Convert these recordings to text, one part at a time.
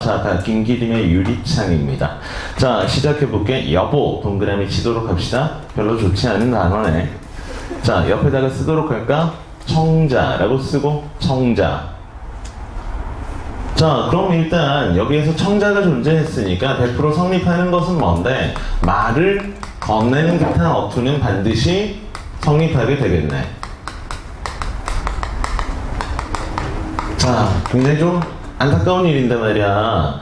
자, 김기림의 유리창입니다. 자, 시작해볼게. 여보, 동그라미 치도록 합시다. 별로 좋지 않은 단어네. 자, 옆에다가 쓰도록 할까? 청자라고 쓰고, 청자. 자, 그럼 일단 여기에서 청자가 존재했으니까 100% 성립하는 것은 뭔데? 말을 건네는 듯한 어투는 반드시 성립하게 되겠네. 자, 굉장히 좀 안타까운 일인데 말이야.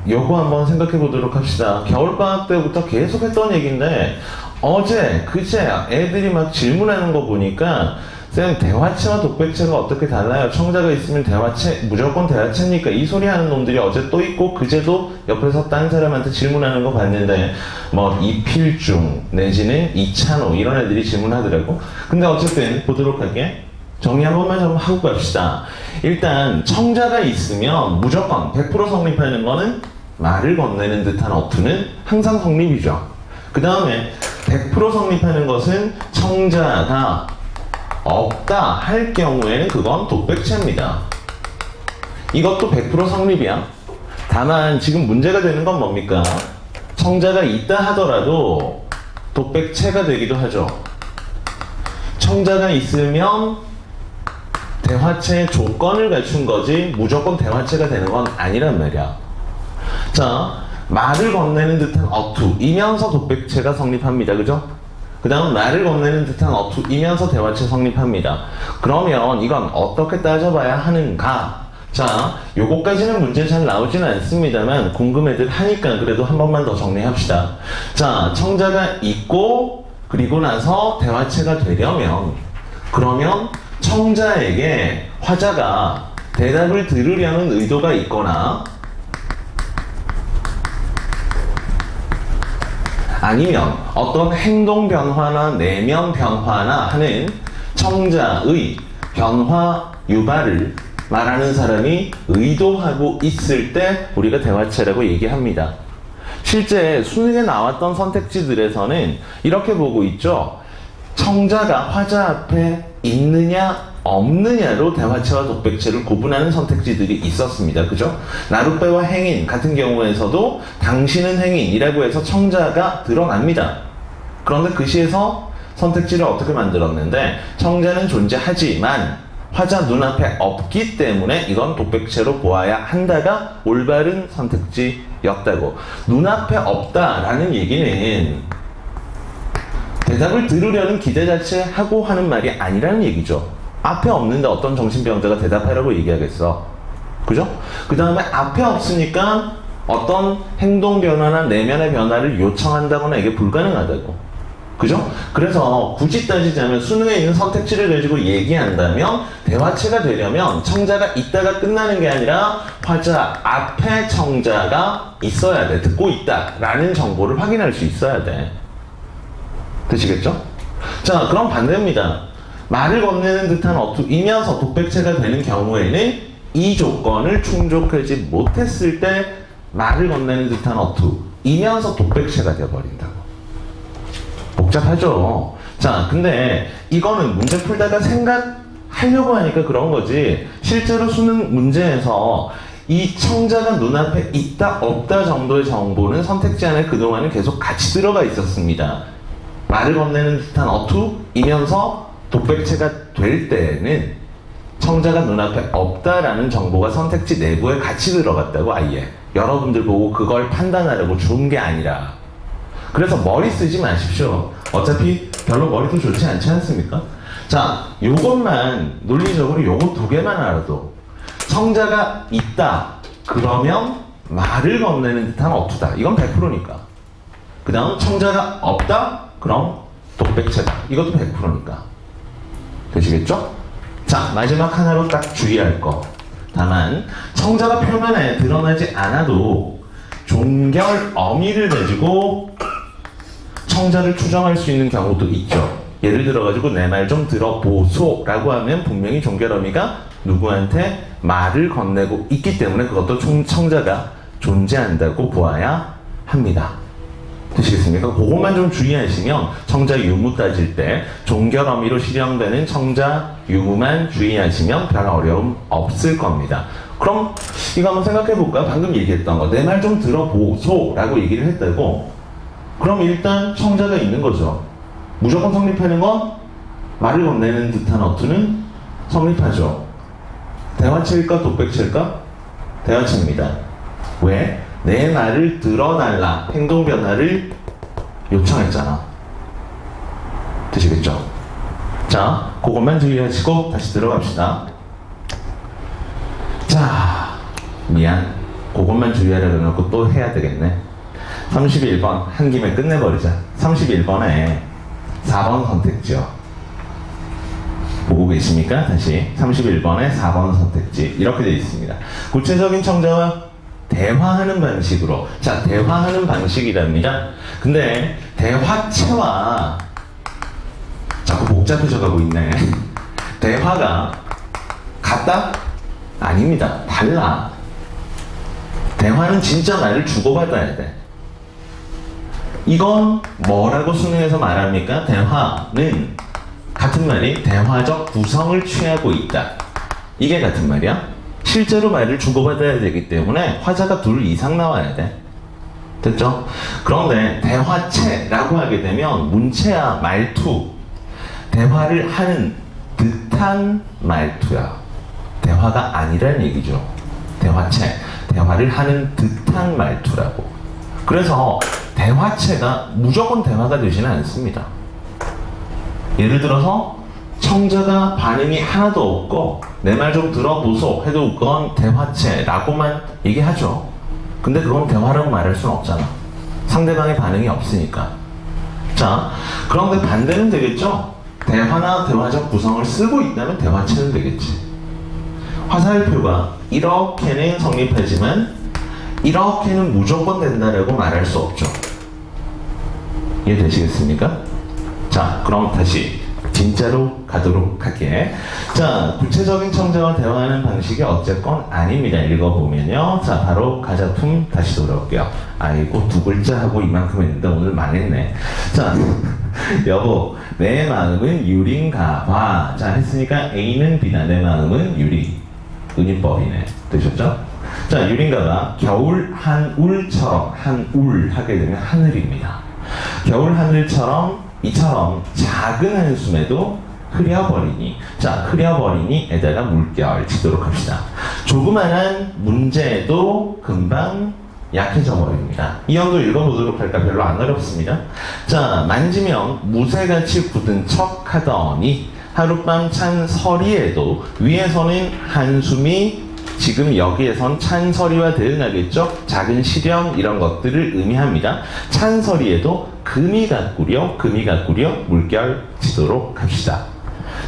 요거 한번 생각해 보도록 합시다. 겨울방학 때부터 계속 했던 얘기인데, 어제, 그제 애들이 막 질문하는 거 보니까, 쌤, 대화체와 독백체가 어떻게 달라요? 청자가 있으면 대화체, 무조건 대화체니까 이 소리 하는 놈들이 어제 또 있고, 그제도 옆에서 딴 사람한테 질문하는 거 봤는데, 뭐, 이필중, 내지는 이찬호, 이런 애들이 질문하더라고. 근데 어쨌든, 보도록 할게. 정리 한 번만 좀 하고 갑시다. 일단 청자가 있으면 무조건 100% 성립하는 거는 말을 건네는 듯한 어투는 항상 성립이죠. 그 다음에 100% 성립하는 것은 청자가 없다 할 경우에는 그건 독백체입니다. 이것도 100% 성립이야. 다만 지금 문제가 되는 건 뭡니까? 청자가 있다 하더라도 독백체가 되기도 하죠. 청자가 있으면 대화체의 조건을 갖춘 거지 무조건 대화체가 되는 건 아니란 말이야. 자, 말을 건네는 듯한 어투이면서 독백체가 성립합니다. 그죠? 그 다음 말을 건네는 듯한 어투이면서 대화체 성립합니다. 그러면 이건 어떻게 따져봐야 하는가? 자, 요거까지는 문제 잘 나오지는 않습니다만 궁금해들 하니까 그래도 한 번만 더 정리합시다. 자, 청자가 있고 그리고 나서 대화체가 되려면 그러면 청자에게 화자가 대답을 들으려는 의도가 있거나 아니면 어떤 행동 변화나 내면 변화나 하는 청자의 변화 유발을 말하는 사람이 의도하고 있을 때 우리가 대화체라고 얘기합니다. 실제 수능에 나왔던 선택지들에서는 이렇게 보고 있죠. 청자가 화자 앞에 있느냐 없느냐로 대화체와 독백체를 구분하는 선택지들이 있었습니다. 그죠? 나룻배와 행인 같은 경우에서도 당신은 행인이라고 해서 청자가 드러납니다. 그런데 그 시에서 선택지를 어떻게 만들었는데 청자는 존재하지만 화자 눈앞에 없기 때문에 이건 독백체로 보아야 한다가 올바른 선택지였다고. 눈앞에 없다라는 얘기는 대답을 들으려는 기대 자체 하고 하는 말이 아니라는 얘기죠. 앞에 없는데 어떤 정신병자가 대답하라고 얘기하겠어. 그죠? 그 다음에 앞에 없으니까 어떤 행동 변화나 내면의 변화를 요청한다거나 이게 불가능하다고. 그죠? 그래서 굳이 따지자면 수능에 있는 선택지를 가지고 얘기한다면 대화체가 되려면 청자가 있다가 끝나는 게 아니라 화자 앞에 청자가 있어야 돼. 듣고 있다 라는 정보를 확인할 수 있어야 돼. 되시겠죠? 자, 그럼 반대입니다. 말을 건네는 듯한 어투이면서 독백체가 되는 경우에는 이 조건을 충족하지 못했을 때 말을 건네는 듯한 어투이면서 독백체가 되어버린다고. 복잡하죠? 자, 근데 이거는 문제 풀다가 생각하려고 하니까 그런 거지 실제로 수능 문제에서 이 청자가 눈앞에 있다 없다 정도의 정보는 선택지 안에 그동안은 계속 같이 들어가 있었습니다. 말을 건네는 듯한 어투이면서 독백체가 될 때는 청자가 눈앞에 없다라는 정보가 선택지 내부에 같이 들어갔다고. 아예 여러분들 보고 그걸 판단하려고 준 게 아니라. 그래서 머리 쓰지 마십시오. 어차피 별로 머리도 좋지 않지 않습니까? 자, 요것만 논리적으로 요거 두 개만 알아도 청자가 있다 그러면 말을 건네는 듯한 어투다. 이건 100%니까. 그 다음 청자가 없다 그럼 독백체다. 이것도 100%니까. 되시겠죠? 자, 마지막 하나로 딱 주의할 거. 다만 청자가 표면에 드러나지 않아도 종결 어미를 가지고 청자를 추정할 수 있는 경우도 있죠. 예를 들어가지고 내 말 좀 들어보소 라고 하면 분명히 종결 어미가 누구한테 말을 건네고 있기 때문에 그것도 청자가 존재한다고 보아야 합니다. 되시겠습니까? 그것만 좀 주의하시면 청자 유무 따질 때 종결 어미로 실형되는 청자 유무만 주의하시면 별 어려움 없을 겁니다. 그럼 이거 한번 생각해 볼까? 방금 얘기했던 거. 내 말 좀 들어보소 라고 얘기를 했다고. 그럼 일단 청자가 있는 거죠. 무조건 성립하는 건 말을 건네는 듯한 어투는 성립하죠. 대화체일까 독백체일까? 대화체입니다. 왜? 내 말을 들어달라. 행동 변화를 요청했잖아. 되시겠죠? 자, 그것만 주의하시고 다시 들어갑시다. 자, 미안. 그것만 주의하라 그래놓고 또 해야 되겠네. 31번 한 김에 끝내버리자. 31번에 4번 선택지요. 보고 계십니까? 다시 31번에 4번 선택지 이렇게 되어 있습니다. 구체적인 청자와 대화하는 방식으로. 자, 대화하는 방식이랍니다. 근데 대화체와 자꾸 복잡해져 가고 있네. 대화가 같다? 아닙니다. 달라. 대화는 진짜 말을 주고받아야 돼. 이건 뭐라고 수능에서 말합니까? 대화는 같은 말이 대화적 구성을 취하고 있다. 이게 같은 말이야. 실제로 말을 주고받아야 되기 때문에 화자가 둘 이상 나와야 돼. 됐죠? 그런데 대화체라고 하게 되면 문체야, 말투. 대화를 하는 듯한 말투야. 대화가 아니란 얘기죠. 대화체. 대화를 하는 듯한 말투라고. 그래서 대화체가 무조건 대화가 되지는 않습니다. 예를 들어서 청자가 반응이 하나도 없고 내 말 좀 들어보소 해도 그건 대화체라고만 얘기하죠. 근데 그건 대화라고 말할 수는 없잖아. 상대방의 반응이 없으니까. 자, 그런데 반대는 되겠죠? 대화나 대화적 구성을 쓰고 있다면 대화체는 되겠지. 화살표가 이렇게는 성립하지만 이렇게는 무조건 된다라고 말할 수 없죠. 이해되시겠습니까? 자, 그럼 다시 진짜로 가도록 할게. 자, 구체적인 청자와 대화하는 방식이 어쨌건 아닙니다. 읽어보면요. 자, 바로 가자품 다시 돌아올게요. 아이고, 두 글자 하고 이만큼 했는데 오늘 망했네. 자, 여보, 내 마음은 유린가 봐. 자, 했으니까 A는 B다. 내 마음은 유리. 은유법이네. 되셨죠? 자, 유린가가 겨울 한울처럼, 한울 하게 되면 하늘입니다. 겨울 하늘처럼 이처럼 작은 한숨에도 흐려버리니. 자, 흐려버리니에다가 물결 치도록 합시다. 조그만한 문제도 금방 약해져 버립니다. 이 형도 읽어보도록 할까? 별로 안 어렵습니다. 자, 만지면 무쇠같이 굳은 척 하더니 하룻밤 찬 서리에도 위에서는 한숨이 지금 여기에선 찬서리와 대응하겠죠? 작은 시련 이런 것들을 의미합니다. 찬서리에도 금이 가꾸려 물결 치도록 합시다.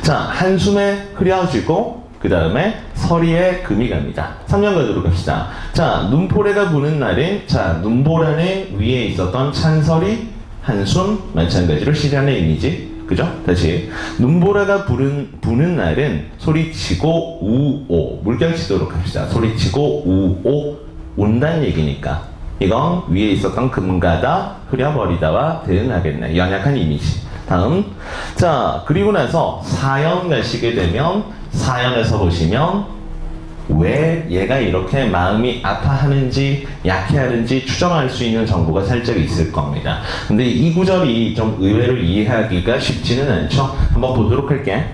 자, 한숨에 흐려지고 그 다음에 서리에 금이 갑니다. 3년 가도록 합시다. 자, 눈보라가 부는 날엔 자, 눈보라는 위에 있었던 찬서리, 한숨 마찬가지로 시련의 이미지. 그죠? 다시 눈보라가 부는 날은 소리치고 우오 물결 치도록 합시다. 소리치고 우오 온다는 얘기니까 이건 위에 있었던 금가다 흐려버리다와 대응하겠네. 연약한 이미지. 다음, 자, 그리고 나서 4연 가시게 되면 4연에서 보시면 왜 얘가 이렇게 마음이 아파하는지 약해하는지 추정할 수 있는 정보가 살짝 있을 겁니다. 근데 이 구절이 좀 의외로 이해하기가 쉽지는 않죠. 한번 보도록 할게.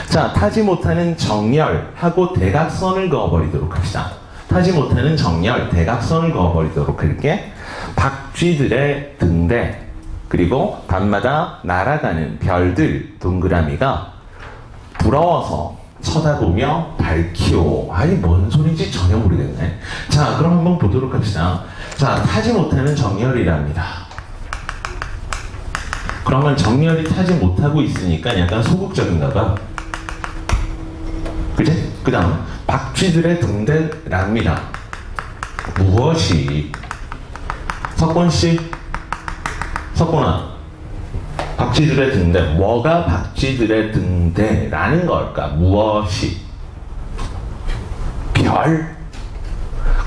자, 타지 못하는 정열하고 대각선을 그어버리도록 합시다. 타지 못하는 정열, 대각선을 그어버리도록 할게. 박쥐들의 등대 그리고 밤마다 날아가는 별들 동그라미가 부러워서 쳐다보며 밝히오. 아니, 뭔 소리인지 전혀 모르겠네. 자, 그럼 한번 보도록 합시다. 자, 타지 못하는 정열이랍니다. 그러면 정열이 타지 못하고 있으니까 약간 소극적인가 봐. 그지? 그 다음, 박쥐들의 등대랍니다. 무엇이? 석권씨? 석권아. 박쥐들의 등대. 뭐가 박쥐들의 등대라는 걸까? 무엇이? 별?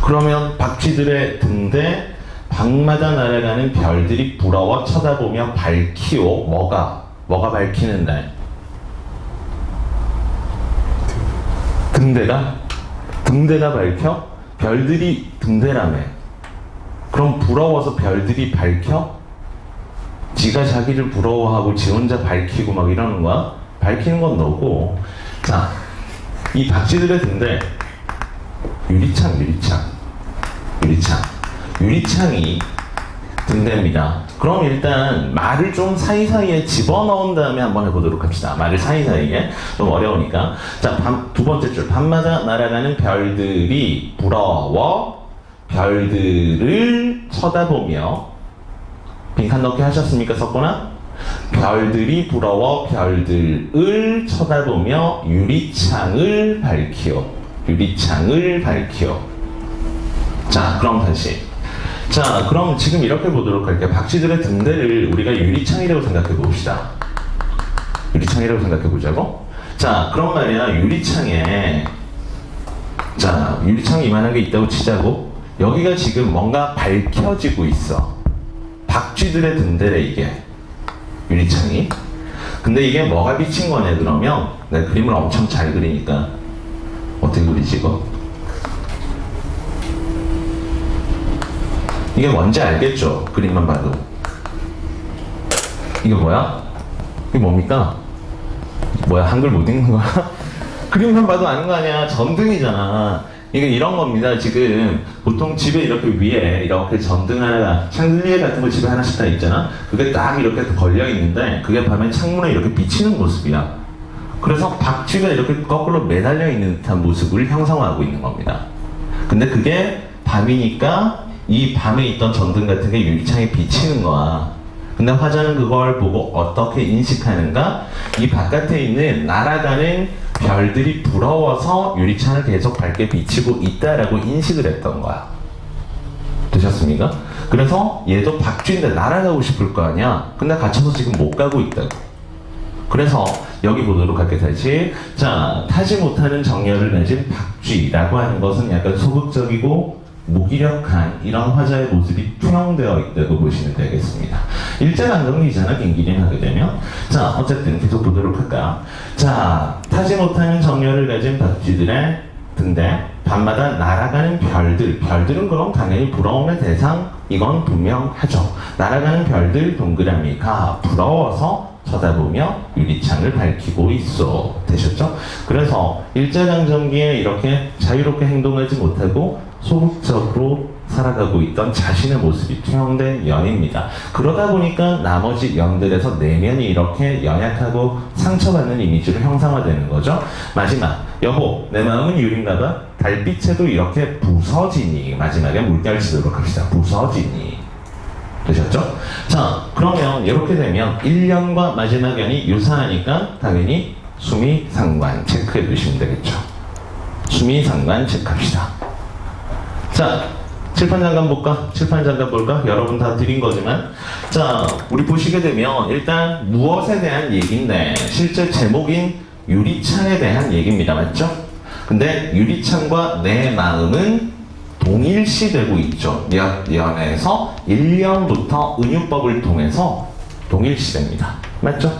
그러면 박쥐들의 등대, 방마다 날아가는 별들이 부러워 쳐다보며 밝히오. 뭐가 밝히는 날? 등대가? 등대가 밝혀? 별들이 등대라며. 그럼 부러워서 별들이 밝혀? 지가 자기를 부러워하고 지 혼자 밝히고 막 이러는 거야? 밝히는 건 너고. 자, 이 박쥐들의 등대, 유리창이 등대입니다. 그럼 일단 말을 좀 사이사이에 집어넣은 다음에 한번 해보도록 합시다. 말을 사이사이에. 좀 어려우니까. 자, 두 번째 줄. 밤마다 날아가는 별들이 부러워 별들을 쳐다보며. 빈칸 넣기 하셨습니까, 석구나? 별들이 부러워 별들을 쳐다보며 유리창을 밝히오. 자, 그럼 다시. 자, 그럼 지금 이렇게 보도록 할게요. 박쥐들의 등대를 우리가 유리창이라고 생각해 봅시다. 유리창이라고 생각해 보자고. 자, 그럼 말이야, 유리창이 이만한 게 있다고 치자고. 여기가 지금 뭔가 밝혀지고 있어. 박쥐들의 등대래, 이게. 유리창이. 근데 이게 뭐가 비친 거냐, 그러면? 내가 그림을 엄청 잘 그리니까. 어떻게 그리지, 이거? 이게 뭔지 알겠죠? 그림만 봐도. 이게 뭐야? 이게 뭡니까? 뭐야, 한글 못 읽는 거야? 그림만 봐도 아는 거 아니야? 전등이잖아. 이게 이런 겁니다. 지금 보통 집에 이렇게 위에 이렇게 전등 하나가, 샹들리에 같은 거 집에 하나씩 다 있잖아? 그게 딱 이렇게 걸려 있는데 그게 밤에 창문에 이렇게 비치는 모습이야. 그래서 박쥐가 이렇게 거꾸로 매달려 있는 듯한 모습을 형성하고 있는 겁니다. 근데 그게 밤이니까 이 밤에 있던 전등 같은 게 유리창에 비치는 거야. 근데 화자는 그걸 보고 어떻게 인식하는가? 이 바깥에 있는 날아가는 별들이 부러워서 유리창을 계속 밝게 비치고 있다라고 인식을 했던 거야. 되셨습니까? 그래서 얘도 박쥐인데 날아가고 싶을 거 아니야? 근데 갇혀서 지금 못 가고 있다고. 그래서 여기 보도록 할게 다시. 자, 타지 못하는 정열을 가진 박쥐라고 하는 것은 약간 소극적이고 무기력한 이런 화자의 모습이 투영되어 있다고 보시면 되겠습니다. 일제강점기잖아, 긴기림 하게 되면. 자, 어쨌든 계속 보도록 할까. 자, 타지 못하는 정열을 가진 박쥐들의 등대, 밤마다 날아가는 별들. 별들은 그럼 당연히 부러움의 대상, 이건 분명하죠. 날아가는 별들 동그라미가 부러워서 쳐다보며 유리창을 밝히고 있어. 되셨죠? 그래서 일제강점기에 이렇게 자유롭게 행동하지 못하고 소극적으로 살아가고 있던 자신의 모습이 투영된 연입니다. 그러다 보니까 나머지 연들에서 내면이 이렇게 연약하고 상처받는 이미지로 형상화되는 거죠. 마지막, 여보, 내 마음은 유리인가 봐. 달빛에도 이렇게 부서지니. 마지막에 물결 치도록 합시다. 부서지니. 되셨죠? 자, 그러면 이렇게 되면 1년과 마지막 연이 유사하니까 당연히 수미상관 체크해 두시면 되겠죠. 수미상관 체크합시다. 자, 칠판 잠깐 볼까? 칠판 잠깐 볼까? 여러분 다 드린 거지만. 자, 우리 보시게 되면 일단 무엇에 대한 얘기인데 실제 제목인 유리창에 대한 얘기입니다. 맞죠? 근데 유리창과 내 마음은 동일시되고 있죠. 연에서 1년부터 은유법을 통해서 동일시됩니다. 맞죠?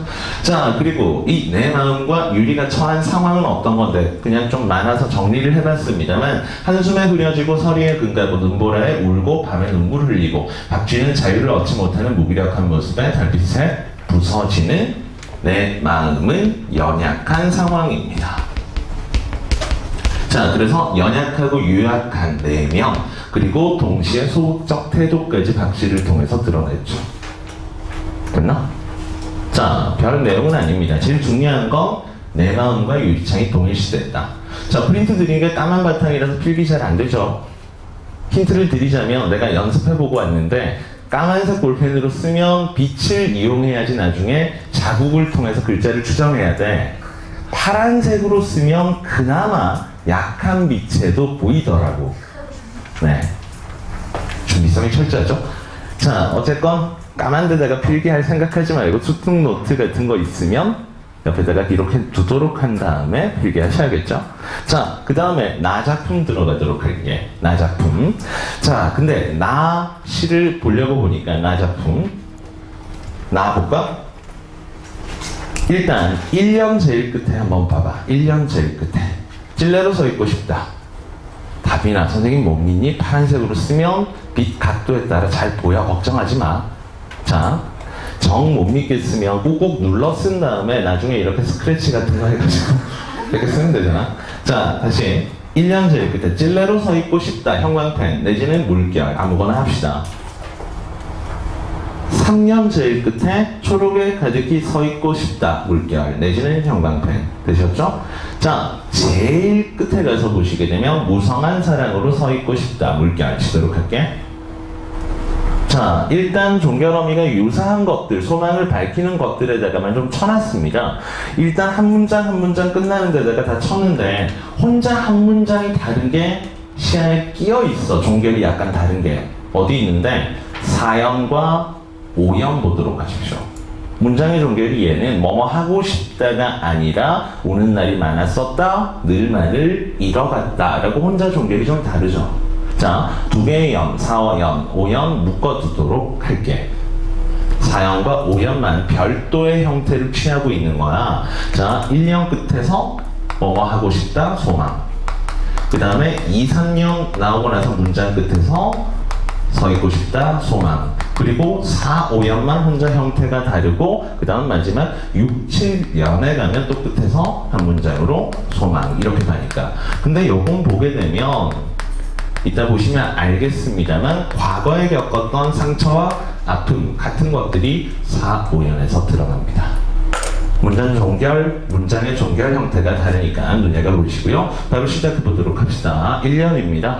자, 그리고 이 내 마음과 유리가 처한 상황은 어떤 건데 그냥 좀 많아서 정리를 해봤습니다만, 한숨에 흐려지고 서리에 금가고 눈보라에 울고 밤에 눈물 흘리고 박쥐는 자유를 얻지 못하는 무기력한 모습에 달빛에 부서지는 내 마음은 연약한 상황입니다. 자, 그래서 연약하고 유약한 내면, 그리고 동시에 소극적 태도까지 박쥐를 통해서 드러냈죠. 됐나? 자, 별 내용은 아닙니다. 제일 중요한 건 내 마음과 유리창이 동일시됐다. 자, 프린트 드린 게 까만 바탕이라서 필기 잘 안 되죠. 힌트를 드리자면, 내가 연습해보고 왔는데 까만색 볼펜으로 쓰면 빛을 이용해야지 나중에 자국을 통해서 글자를 추정해야 돼. 파란색으로 쓰면 그나마 약한 빛에도 보이더라고. 네, 준비성이 철저하죠. 자, 어쨌건 까만 데다가 필기할 생각하지 말고 수특 노트 같은 거 있으면 옆에다가 이렇게 두도록 한 다음에 필기하셔야겠죠. 자, 그 다음에 나 작품 들어가도록 할게. 나 작품. 자, 근데 나 시를 보려고 보니까 나 작품. 나 볼까? 일단 1년 제일 끝에 한번 봐봐. 1년 제일 끝에 찔레로 서 있고 싶다. 답이나 선생님 못 믿니? 파란색으로 쓰면 빛 각도에 따라 잘 보여. 걱정하지 마. 자, 정 못 믿겠으면 꾹꾹 눌러 쓴 다음에 나중에 이렇게 스크래치 같은 거 해가지고 이렇게 쓰면 되잖아. 자, 다시 1년 제일 끝에 찔레로 서 있고 싶다. 형광펜 내지는 물결 아무거나 합시다. 3년 제일 끝에 초록에 가득히 서 있고 싶다. 물결 내지는 형광펜 되셨죠? 자, 제일 끝에 가서 보시게 되면 무성한 사랑으로 서 있고 싶다. 물결 치도록 할게. 자, 일단 종결어미가 유사한 것들, 소망을 밝히는 것들에다가만 좀 쳐놨습니다. 일단 한 문장 한 문장 끝나는 데다가 다 쳤는데 혼자 한 문장이 다른 게 시야에 끼어 있어. 종결이 약간 다른 게 어디 있는데 4연과 5연 보도록 하십시오. 문장의 종결이 얘는 뭐뭐 하고 싶다가 아니라 오는 날이 많았었다, 늘 말을 잃어갔다 라고 혼자 종결이 좀 다르죠. 자, 두 개의 연, 4연, 5연 묶어두도록 할게. 4연과 5연만 별도의 형태를 취하고 있는 거야. 자, 1년 끝에서 뭐뭐 하고 싶다, 소망. 그 다음에 2, 3년 나오고 나서 문장 끝에서 서 있고 싶다, 소망. 그리고 4, 5연만 혼자 형태가 다르고 그 다음 마지막 6, 7연에 가면 또 끝에서 한 문장으로 소망 이렇게 가니까. 근데 요건 보게 되면 이따 보시면 알겠습니다만 과거에 겪었던 상처와 아픔 같은 것들이 4, 5연에서 들어갑니다. 문장 종결, 문장의 종결 형태가 다르니까 눈여겨보시고요. 바로 시작해보도록 합시다. 1년입니다.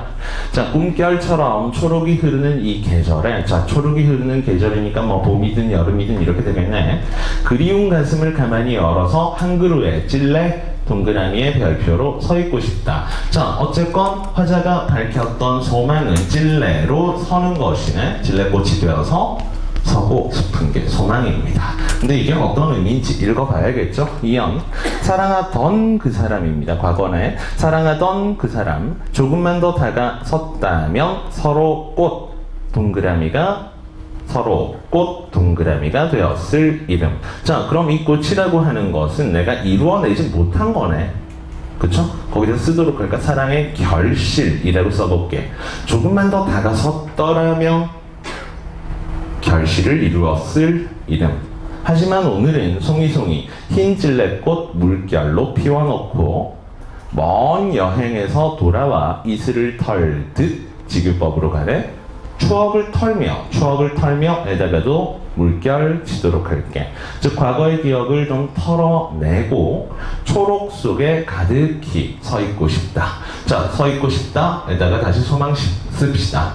자, 꿈결처럼 초록이 흐르는 이 계절에, 자, 초록이 흐르는 계절이니까 뭐 봄이든 여름이든 이렇게 되겠네. 그리운 가슴을 가만히 열어서 한 그루에 찔레 동그라미의 별표로 서 있고 싶다. 자, 어쨌건 화자가 밝혔던 소망은 찔레로 서는 것이네. 찔레꽃이 되어서 서고 싶은 게 소망입니다. 근데 이게 어떤 의미인지 읽어봐야겠죠? 2연 사랑하던 그 사람입니다. 과거에 사랑하던 그 사람 조금만 더 다가섰다면 서로 꽃 동그라미가 되었을 이름. 자, 그럼 이 꽃이라고 하는 것은 내가 이루어내지 못한 거네. 그쵸? 거기서 쓰도록 할까? 사랑의 결실이라고 써볼게. 조금만 더 다가섰더라면 결실을 이루었을 이름. 하지만 오늘은 송이송이 흰 찔레꽃 물결로 피워놓고 먼 여행에서 돌아와 이슬을 털듯 지규법으로 가래. 추억을 털며 에다가도 물결 치도록 할게. 즉 과거의 기억을 좀 털어내고 초록 속에 가득히 서 있고 싶다. 자, 서 있고 싶다 에다가 다시 소망 씁시다.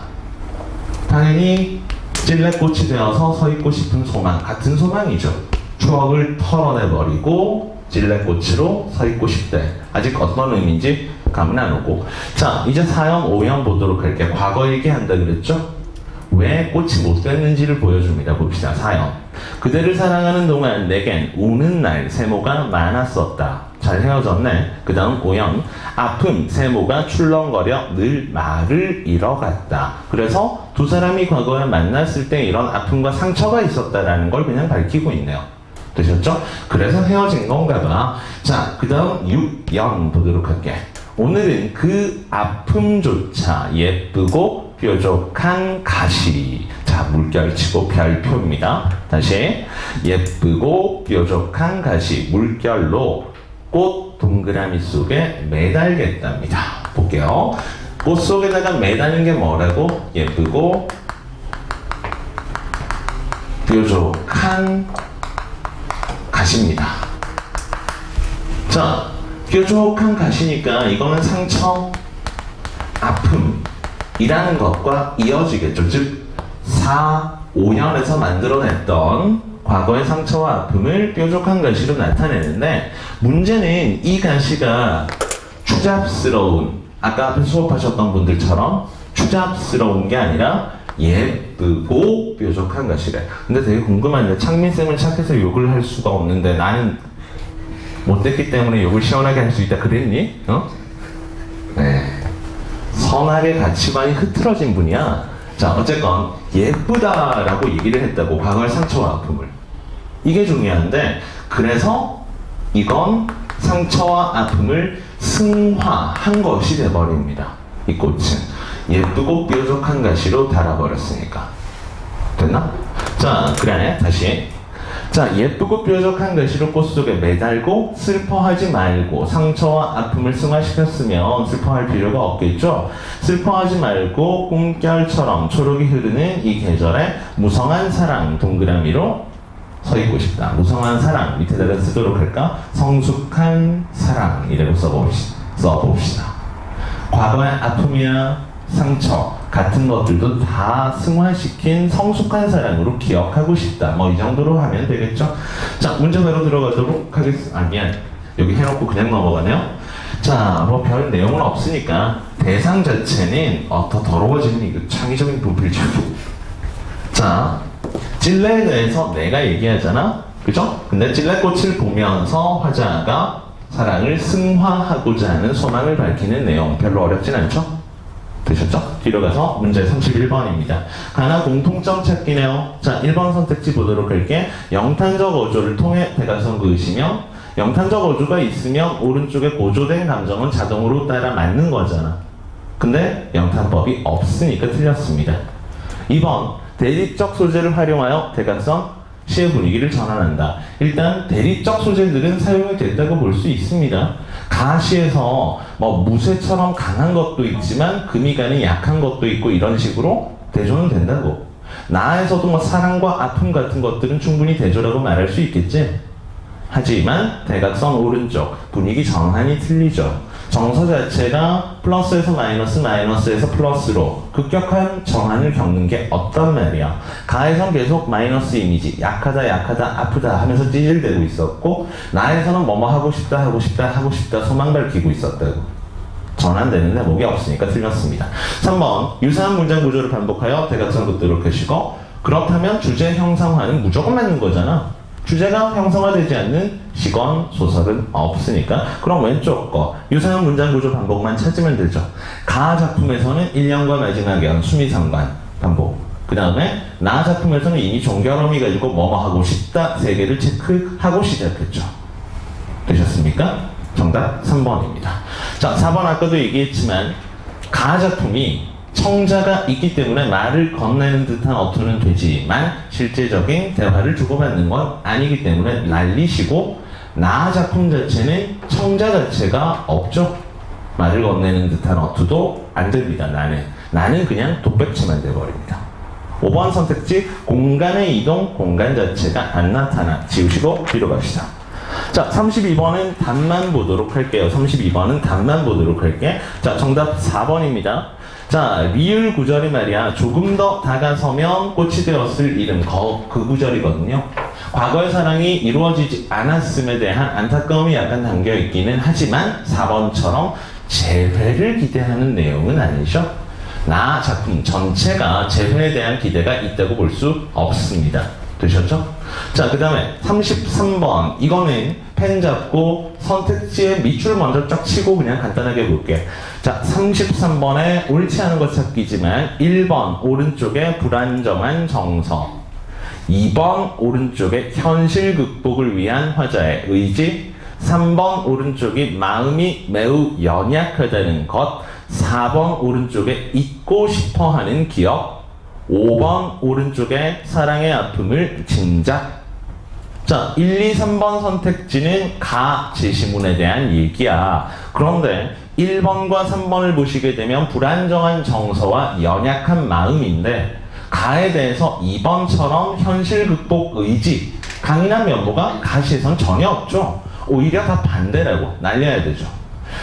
당연히 찔레꽃이 되어서 서 있고 싶은 소망, 같은 소망이죠. 추억을 털어내버리고 찔레꽃으로 서 있고 싶대. 아직 어떤 의미인지 감은 안 오고. 자, 이제 4연, 5연 보도록 할게. 과거 얘기한다 그랬죠? 왜 꽃이 못 됐는지를 보여줍니다. 봅시다. 4연. 그대를 사랑하는 동안 내겐 우는 날 세모가 많았었다. 잘 헤어졌네. 그 다음 5연. 아픔, 세모가 출렁거려 늘 말을 잃어갔다. 그래서 두 사람이 과거에 만났을 때 이런 아픔과 상처가 있었다라는 걸 그냥 밝히고 있네요. 되셨죠? 그래서 헤어진 건가 봐. 자, 그 다음 6연 보도록 할게. 오늘은 그 아픔조차 예쁘고 뾰족한 가시. 자, 물결치고 별표입니다. 다시. 예쁘고 뾰족한 가시. 물결로 꽃 동그라미 속에 매달겠답니다. 볼게요. 꽃 속에다가 매다는 게 뭐라고? 예쁘고 뾰족한 가시입니다. 자, 뾰족한 가시니까 이거는 상처, 아픔이라는 것과 이어지겠죠. 즉 4, 5년에서 만들어냈던 과거의 상처와 아픔을 뾰족한 가시로 나타내는데, 문제는 이 가시가 추잡스러운, 아까 앞에 수업하셨던 분들처럼 추잡스러운 게 아니라 예쁘고 뾰족한 가시래. 근데 되게 궁금한데, 창민쌤은 착해서 욕을 할 수가 없는데 나는 못됐기 때문에 욕을 시원하게 할 수 있다 그랬니? 어? 네. 선악의 가치관이 흐트러진 분이야. 자, 어쨌건 예쁘다라고 얘기를 했다고, 과거의 상처와 아픔을. 이게 중요한데, 그래서 이건 상처와 아픔을 승화한 것이 돼버립니다. 이 꽃은 예쁘고 뾰족한 가시로 달아버렸으니까. 됐나? 자, 그래. 다시. 자, 예쁘고 뾰족한 가시로 꽃 속에 매달고 슬퍼하지 말고 상처와 아픔을 승화시켰으면 슬퍼할 필요가 없겠죠? 슬퍼하지 말고 꿈결처럼 초록이 흐르는 이 계절에 무성한 사랑 동그라미로 서 있고 싶다. 무성한 사랑 밑에다가 쓰도록 할까? 성숙한 사랑이라고 써봅시다. 과거의 아픔이나 상처 같은 것들도 다 승화시킨 성숙한 사랑으로 기억하고 싶다. 뭐 이 정도로 하면 되겠죠? 자, 문제대로 들어가도록 하겠습니다. 아, 미안. 여기 해놓고 그냥 넘어가네요. 자, 뭐 별 내용은 없으니까 대상 자체는 더 더러워지는 이거 창의적인 분필죠. 자, 찔레에 대해서 내가 얘기하잖아. 그죠? 근데 찔레꽃을 보면서 화자가 사랑을 승화하고자 하는 소망을 밝히는 내용 별로 어렵진 않죠? 되셨죠? 뒤로 가서 문제 31번입니다. 가나 공통점 찾기네요. 자, 1번 선택지 보도록 할게. 영탄적 어조를 통해 대각선 그으시면 영탄적 어조가 있으면 오른쪽에 고조된 감정은 자동으로 따라 맞는 거잖아. 근데 영탄법이 없으니까 틀렸습니다. 2번 대립적 소재를 활용하여 대각선 시의 분위기를 전환한다. 일단 대립적 소재들은 사용이 됐다고 볼 수 있습니다. 가시에서 뭐 무쇠처럼 강한 것도 있지만 금이간이 약한 것도 있고 이런 식으로 대조는 된다고. 나에서도 뭐 사랑과 아픔 같은 것들은 충분히 대조라고 말할 수 있겠지. 하지만 대각선 오른쪽 분위기 전환이 틀리죠. 정서 자체가 플러스에서 마이너스, 마이너스에서 플러스로 급격한 전환을 겪는 게 어떤 말이야. 가에선 계속 마이너스 이미지, 약하다, 약하다, 아프다 하면서 찌질대고 있었고, 나에서는 뭐뭐 하고 싶다, 하고 싶다, 하고 싶다 소망 밝히고 있었다고. 전환되는 대목이 없으니까 틀렸습니다. 3번 유사한 문장 구조를 반복하여 대각선 긋도록 하시고, 그렇다면 주제 형상화는 무조건 맞는 거잖아. 주제가 형성화되지 않는 시건, 소설은 없으니까 그럼 왼쪽 거 유사한 문장 구조 반복만 찾으면 되죠. 가 작품에서는 1년과 마지막 연, 수미상관 반복. 그 다음에 나 작품에서는 이미 종결음이 가지고 뭐뭐 하고 싶다 세 개를 체크하고 시작했죠. 되셨습니까? 정답 3번입니다. 자, 4번 아까도 얘기했지만 가 작품이 청자가 있기 때문에 말을 건네는 듯한 어투는 되지만 실제적인 대화를 주고받는 건 아니기 때문에 날리시고 나 작품 자체는 청자 자체가 없죠. 말을 건네는 듯한 어투도 안 됩니다. 나는 그냥 독백체만 돼버립니다. 5번 선택지 공간의 이동, 공간 자체가 안 나타나. 지우시고 뒤로 갑시다. 자, 32번은 답만 보도록 할게요. 32번은 답만 보도록 할게. 자, 정답 4번입니다. 자, 리을 구절이 말이야. 조금 더 다가서면 꽃이 되었을 이름. 그 구절이거든요. 과거의 사랑이 이루어지지 않았음에 대한 안타까움이 약간 담겨있기는 하지만 4번처럼 재회를 기대하는 내용은 아니죠. 나 작품 전체가 재회에 대한 기대가 있다고 볼 수 없습니다. 되셨죠? 자, 그 다음에 33번. 이거는 펜 잡고 선택지에 밑줄 먼저 쫙 치고 그냥 간단하게 볼게. 자, 33번에 옳지 않은 것 찾기지만 1번 오른쪽에 불안정한 정서, 2번 오른쪽에 현실 극복을 위한 화자의 의지, 3번 오른쪽이 마음이 매우 연약하다는 것, 4번 오른쪽에 잊고 싶어하는 기억, 5번 오른쪽에 사랑의 아픔을 짐작. 자, 1, 2, 3번 선택지는 가 제시문에 대한 얘기야. 그런데 1번과 3번을 보시게 되면 불안정한 정서와 연약한 마음인데 가에 대해서 2번처럼 현실 극복 의지, 강인한 면모가 가시에선 전혀 없죠. 오히려 다 반대라고 날려야 되죠.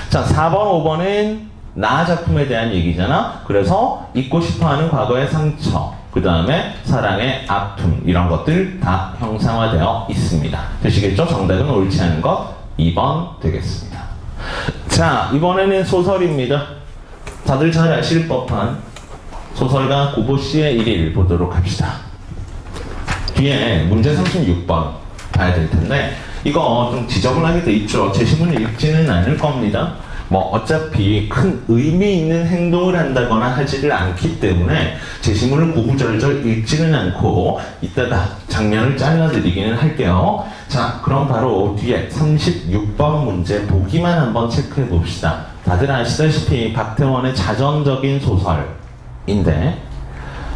자, 4번, 5번은 나 작품에 대한 얘기잖아. 그래서 잊고 싶어하는 과거의 상처, 그 다음에 사랑의 아픔, 이런 것들 다 형상화되어 있습니다. 되시겠죠? 정답은 옳지 않은 것 2번 되겠습니다. 자, 이번에는 소설입니다. 다들 잘 아실 법한 소설가 고보씨의 일일 보도록 합시다. 뒤에 문제 36번 봐야 될 텐데 이거 좀 지저분하게 돼 있죠. 제시문을 읽지는 않을 겁니다. 뭐 어차피 큰 의미 있는 행동을 한다거나 하지를 않기 때문에 제시문을 구구절절 읽지는 않고 이따가 장면을 잘라드리기는 할게요. 자, 그럼 바로 뒤에 36번 문제 보기만 한번 체크해 봅시다. 다들 아시다시피 박태원의 자전적인 소설인데,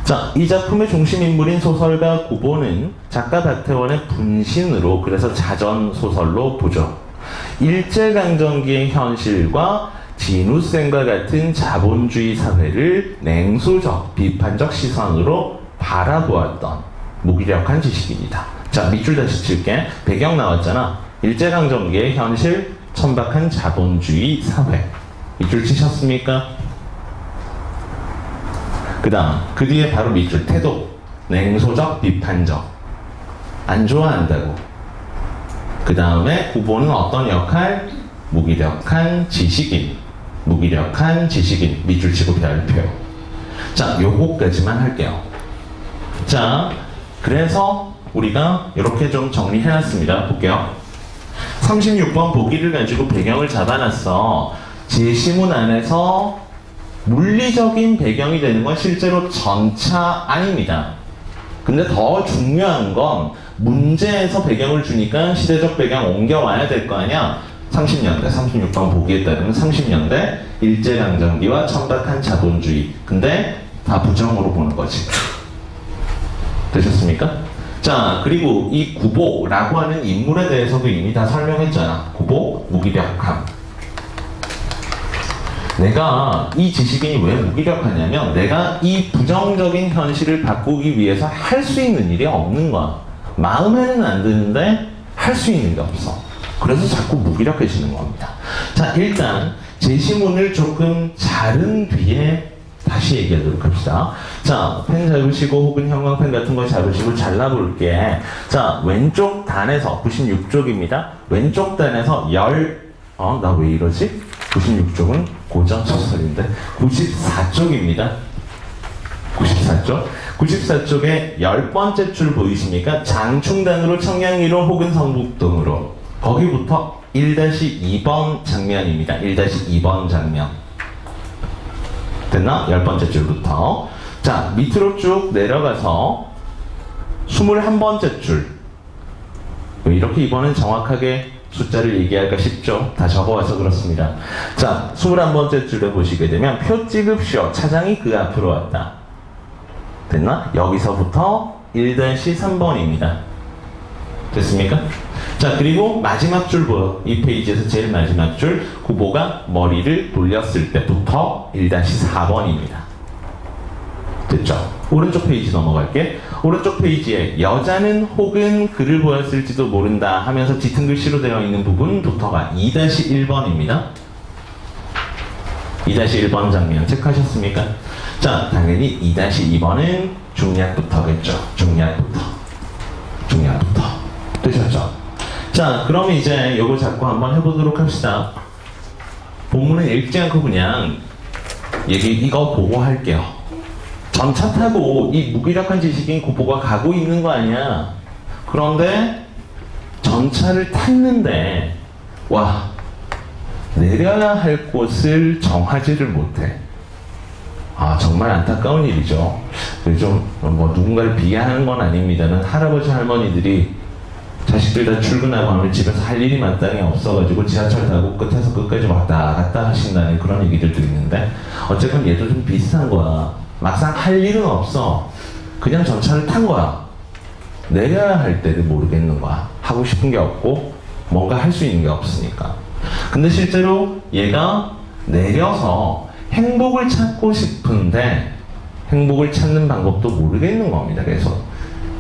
자, 이 작품의 중심 인물인 소설가 구보는 작가 박태원의 분신으로, 그래서 자전 소설로 보죠. 일제강점기의 현실과 진우쌤과 같은 자본주의 사회를 냉소적, 비판적 시선으로 바라보았던 무기력한 지식인이다. 자, 밑줄 다시 칠게. 배경 나왔잖아. 일제강점기의 현실, 천박한 자본주의 사회. 밑줄 치셨습니까? 그 다음, 그 뒤에 바로 밑줄 태도. 냉소적, 비판적. 안 좋아한다고. 그 다음에 구보는 어떤 역할? 무기력한 지식인. 무기력한 지식인. 밑줄 치고 별표. 자, 요거까지만 할게요. 자, 그래서 우리가 이렇게 좀 정리해놨습니다. 볼게요. 36번 보기를 가지고 배경을 잡아놨어. 제시문 안에서 물리적인 배경이 되는 건 실제로 전차 아닙니다. 근데 더 중요한 건 문제에서 배경을 주니까 시대적 배경 옮겨와야 될 거 아니야? 30년대, 36번 보기에 따르면 30년대 일제강점기와 천박한 자본주의. 근데 다 부정으로 보는 거지. 되셨습니까? 자, 그리고 이 구보라고 하는 인물에 대해서도 이미 다 설명했잖아. 구보, 무기력함. 내가 이 지식인이 왜 무기력하냐면 내가 이 부정적인 현실을 바꾸기 위해서 할 수 있는 일이 없는 거야. 마음에는 안 드는데 할 수 있는 게 없어. 그래서 자꾸 무기력해지는 겁니다. 자, 일단 제시문을 조금 자른 뒤에 다시 얘기하도록 합시다. 자, 펜 잡으시고 혹은 형광펜 같은 거 잡으시고 잘라볼게. 자, 왼쪽 단에서 96쪽입니다. 왼쪽 단에서 나 왜 이러지? 96쪽은 고전 소설인데 94쪽입니다. 94쪽. 94쪽에 10번째 줄 보이십니까? 장충단으로 청량리로 혹은 성북동으로. 거기부터 1-2번 장면입니다. 1-2번 장면. 됐나? 10번째 줄부터. 자, 밑으로 쭉 내려가서 21번째 줄. 이렇게 이번엔 정확하게 숫자를 얘기할까 싶죠? 다 적어와서 그렇습니다. 자, 21번째 줄에 보시게 되면 표 찍읍시오. 차장이 그 앞으로 왔다. 됐나? 여기서부터 1-3번입니다. 됐습니까? 자, 그리고 마지막 줄 보여. 이 페이지에서 제일 마지막 줄. 구보가 머리를 돌렸을 때부터 1-4번입니다. 됐죠? 오른쪽 페이지 넘어갈게. 오른쪽 페이지에 여자는 혹은 그를 보였을지도 모른다 하면서 짙은 글씨로 되어 있는 부분부터가 2-1번입니다. 2-1번 장면 체크하셨습니까? 자, 당연히 2-2번은 중략부터겠죠. 중략부터. 되셨죠? 자, 그러면 이제 요거 잡고 한번 해보도록 합시다. 본문은 읽지 않고 그냥 이거 보고 할게요. 전차 타고 이 무기력한 지식인 구보가 가고 있는 거 아니야. 그런데 전차를 탔는데 내려야 할 곳을 정하지를 못해. 아, 정말 안타까운 일이죠. 좀 누군가를 비하하는 건 아닙니다는 할아버지 할머니들이 자식들 다 출근하고 하면 집에서 할 일이 마땅히 없어가지고 지하철 타고 끝에서 끝까지 왔다 갔다 하신다는 그런 얘기들도 있는데, 어쨌든 얘도 좀 비슷한 거야. 막상 할 일은 없어. 그냥 전차를 탄 거야. 내려야 할 때를 모르겠는 거야. 하고 싶은 게 없고 뭔가 할 수 있는 게 없으니까. 근데 실제로 얘가 내려서 행복을 찾고 싶은데 행복을 찾는 방법도 모르겠는 겁니다. 그래서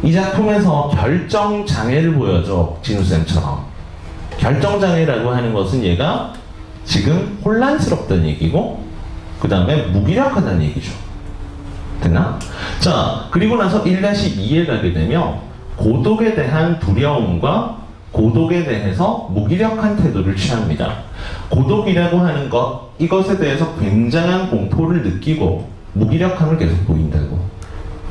이 작품에서 결정장애를 보여줘. 진우쌤처럼. 결정장애라고 하는 것은 얘가 지금 혼란스럽다는 얘기고, 그 다음에 무기력하다는 얘기죠. 됐나? 자, 그리고 나서 1-2에 가게 되면 고독에 대한 두려움과 고독에 대해서 무기력한 태도를 취합니다. 고독이라고 하는 것, 이것에 대해서 굉장한 공포를 느끼고 무기력함을 계속 보인다고.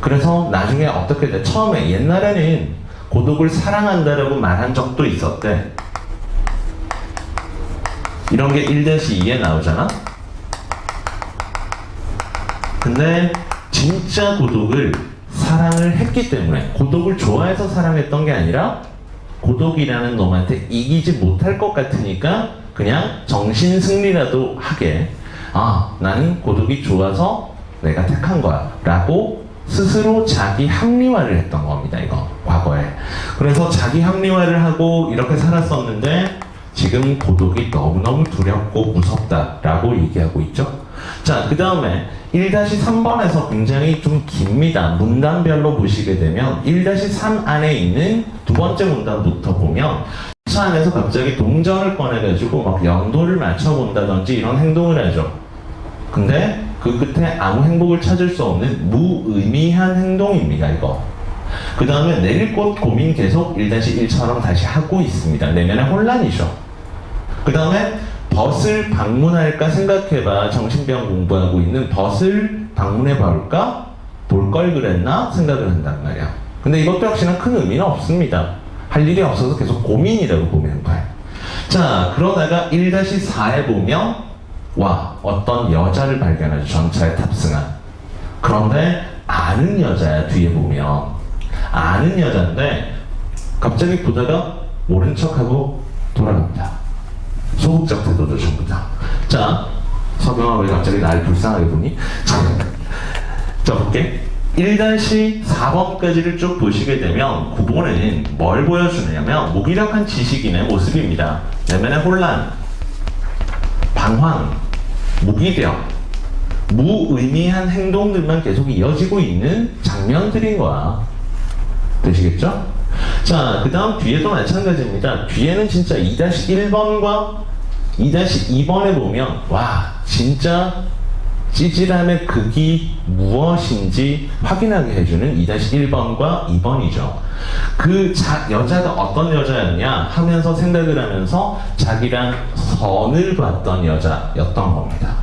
그래서 나중에 어떻게 돼? 처음에 옛날에는 고독을 사랑한다라고 말한 적도 있었대. 이런 게 1-2에 나오잖아? 근데 진짜 고독을 사랑을 했기 때문에, 고독을 좋아해서 사랑했던 게 아니라 고독이라는 놈한테 이기지 못할 것 같으니까 그냥 정신승리라도 하게, 나는 고독이 좋아서 내가 택한 거야 라고 스스로 자기 합리화를 했던 겁니다. 이거 과거에. 그래서 자기 합리화를 하고 이렇게 살았었는데 지금 고독이 너무너무 두렵고 무섭다라고 얘기하고 있죠. 자, 그 다음에 1-3번에서 굉장히 좀 깁니다. 문단별로 보시게 되면 1-3 안에 있는 두 번째 문단부터 보면 차 안에서 갑자기 동전을 꺼내가지고 막 연도를 맞춰본다든지 이런 행동을 하죠. 근데 그 끝에 아무 행복을 찾을 수 없는 무의미한 행동입니다. 이거. 그 다음에 내릴 곳 고민 계속 1-1처럼 다시 하고 있습니다. 내면의 혼란이죠. 그 다음에 벗을 방문할까 생각해봐. 정신병 공부하고 있는 벗을 방문해볼까? 볼 걸 그랬나? 생각을 한단 말이야. 근데 이것도 역시나 큰 의미는 없습니다. 할 일이 없어서 계속 고민이라고 보면 돼. 자, 그러다가 1-4에 보면 어떤 여자를 발견하죠. 전차에 탑승한. 그런데 아는 여자야. 뒤에 보면 아는 여자인데 갑자기 보다가 모른 척하고 돌아갑니다. 소극적 태도도 전부 다. 자, 서경아 왜 갑자기 나를 불쌍하게 보니? 자, 볼게. 1-4번까지를 쭉 보시게 되면 9번은 뭘 보여주느냐면 무기력한 지식인의 모습입니다. 내면의 혼란, 방황, 무기력, 무의미한 행동들만 계속 이어지고 있는 장면들인 거야. 되시겠죠? 자, 그 다음 뒤에도 마찬가지입니다. 뒤에는 진짜 2-1번과 2-2번에 보면 진짜 찌질함의 극이 무엇인지 확인하게 해주는 2-1번과 2번이죠. 그 여자가 어떤 여자였냐 하면서 생각을 하면서 자기랑 선을 봤던 여자였던 겁니다.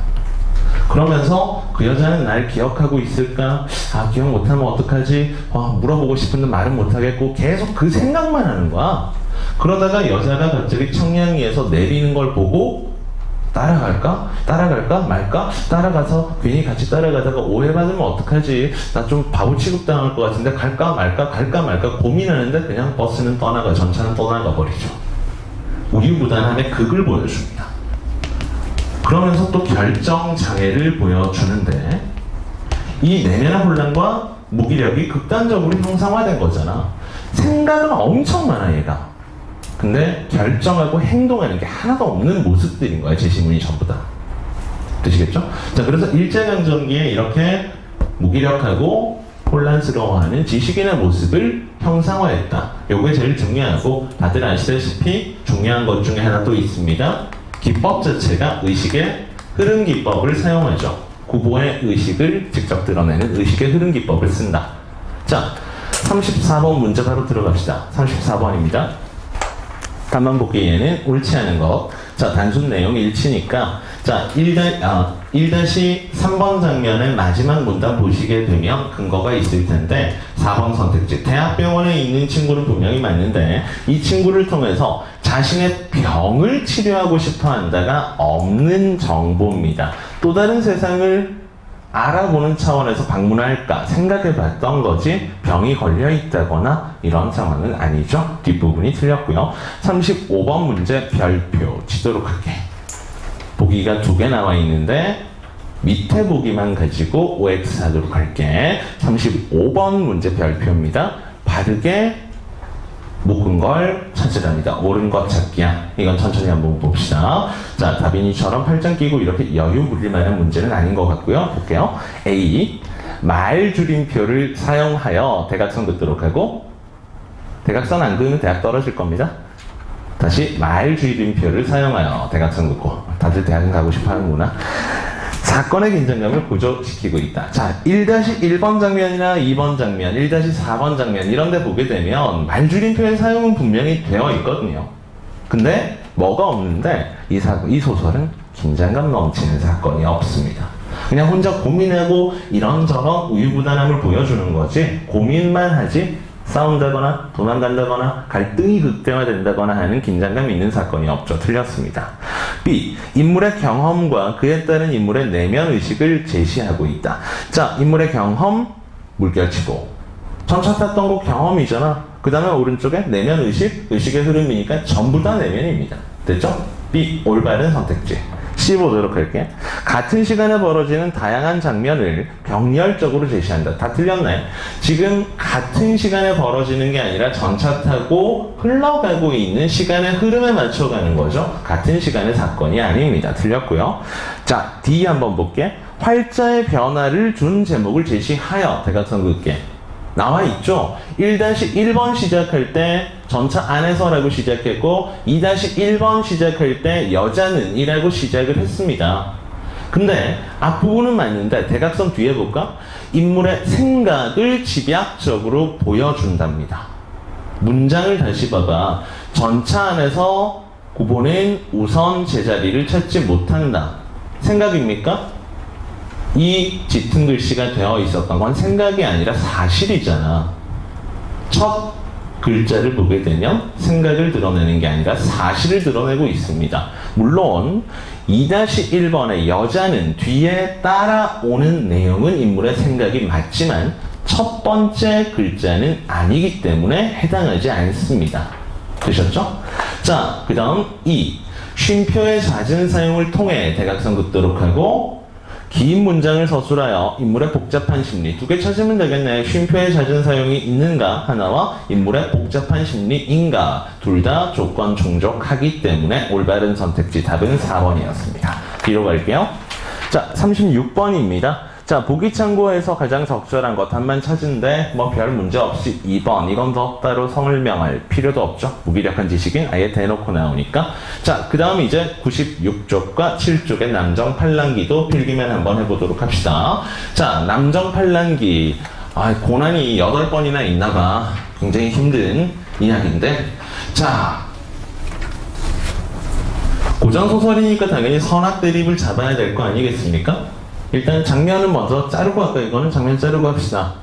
그러면서 그 여자는 날 기억하고 있을까? 기억 못하면 어떡하지? 물어보고 싶은데 말은 못하겠고 계속 그 생각만 하는 거야. 그러다가 여자가 갑자기 청량리에서 내리는 걸 보고 따라갈까 말까? 따라가서 괜히 같이 따라가다가 오해받으면 어떡하지? 나 좀 바보 취급당할 것 같은데 갈까 말까 고민하는데 그냥 버스는 떠나가, 전차는 떠나가 버리죠. 우유부단함의 극을 보여줍니다. 그러면서 또 결정장애를 보여주는데 이 내면의 혼란과 무기력이 극단적으로 형상화된 거잖아. 생각은 엄청 많아 얘가. 근데 결정하고 행동하는 게 하나도 없는 모습들인 거야. 제시문이 전부 다. 되시겠죠? 자, 그래서 일제강점기에 이렇게 무기력하고 혼란스러워하는 지식인의 모습을 형상화했다. 요게 제일 중요하고 다들 아시다시피 중요한 것 중에 하나 또 있습니다. 기법 자체가 의식의 흐름 기법을 사용하죠. 구보의 의식을 직접 드러내는 의식의 흐름 기법을 쓴다. 자, 34번 문제 바로 들어갑시다. 34번입니다. 단만 보기에는 옳지 않은 것. 자, 단순 내용 일치니까. 자, 1-3번 장면의 마지막 문단 보시게 되면 근거가 있을 텐데 4번 선택지. 대학병원에 있는 친구는 분명히 맞는데 이 친구를 통해서 자신의 병을 치료하고 싶어 한다가 없는 정보입니다. 또 다른 세상을 알아보는 차원에서 방문할까 생각해 봤던 거지 병이 걸려 있다거나 이런 상황은 아니죠. 뒷부분이 틀렸고요. 35번 문제 별표 치도록 할게. 보기가 2개 나와 있는데 밑에 보기만 가지고 OX 하도록 할게. 35번 문제 별표입니다. 바르게 묶은 걸 찾으랍니다. 옳은 것 찾기야. 이건 천천히 한번 봅시다. 자, 다빈이처럼 팔짱 끼고 이렇게 여유 부릴 만한 문제는 아닌 것 같고요. 볼게요. A. 말 줄임표를 사용하여 대각선 긋도록 하고, 대각선 안 그으면 대학 떨어질 겁니다. 다시 말 줄임표를 사용하여 대각선 긋고. 다들 대학은 가고 싶어 하는구나. 사건의 긴장감을 고조시키고 있다. 자, 1-1번 장면이나 2번 장면, 1-4번 장면 이런 데 보게 되면 말줄임표의 사용은 분명히 되어 있거든요. 근데 뭐가 없는데 이 소설은 긴장감 넘치는 사건이 없습니다. 그냥 혼자 고민하고 이런저런 우유부단함을 보여주는 거지 고민만 하지 싸운다거나 도망간다거나 갈등이 극대화된다거나 하는 긴장감 있는 사건이 없죠. 틀렸습니다. B. 인물의 경험과 그에 따른 인물의 내면의식을 제시하고 있다. 자, 인물의 경험 물결치고 전차 탔던 거 경험이잖아. 그 다음에 오른쪽에 내면의식, 의식의 흐름이니까 전부 다 내면입니다. 됐죠? B. 올바른 선택지. C 보도록 할게. 같은 시간에 벌어지는 다양한 장면을 병렬적으로 제시한다. 다 틀렸네. 지금 같은 시간에 벌어지는 게 아니라 전차 타고 흘러가고 있는 시간의 흐름에 맞춰가는 거죠. 같은 시간의 사건이 아닙니다. 틀렸고요. 자, D 한번 볼게. 활자의 변화를 준 제목을 제시하여 대각선 긋게. 나와 있죠? 1-1번 시작할 때 전차 안에서라고 시작했고 2-1번 시작할 때 여자는 이라고 시작을 했습니다. 근데 앞부분은 맞는데 대각선 뒤에 볼까? 인물의 생각을 집약적으로 보여준답니다. 문장을 다시 봐봐. 전차 안에서 고보는 우선 제자리를 찾지 못한다. 생각입니까? 이 짙은 글씨가 되어 있었던 건 생각이 아니라 사실이잖아. 첫 글자를 보게 되면 생각을 드러내는 게 아니라 사실을 드러내고 있습니다. 물론 2-1번의 여자는 뒤에 따라오는 내용은 인물의 생각이 맞지만 첫 번째 글자는 아니기 때문에 해당하지 않습니다. 되셨죠? 자, 그 다음 2. 쉼표의 잦은 사용을 통해 대각선 긋도록 하고 긴 문장을 서술하여 인물의 복잡한 심리. 두 개 찾으면 되겠네. 쉼표의 잦은 사용이 있는가 하나와 인물의 복잡한 심리인가. 둘 다 조건 충족하기 때문에 올바른 선택지 답은 4번이었습니다. 뒤로 갈게요. 자, 36번입니다. 자, 보기 참고해서 가장 적절한 것 답만 찾은데 뭐 별 문제 없이 2번. 이건 더 따로 설명할 필요도 없죠. 무기력한 지식인 아예 대놓고 나오니까. 자, 그 다음 이제 96쪽과 7쪽의 남정 팔랑기도 필기면 한번 해보도록 합시다. 자, 남정 팔랑기. 고난이 8번이나 있나봐. 굉장히 힘든 이야기인데. 자, 고전소설이니까 당연히 선악 대립을 잡아야 될 거 아니겠습니까? 일단 장면은 먼저 자르고 할까요? 이거는 장면 자르고 합시다.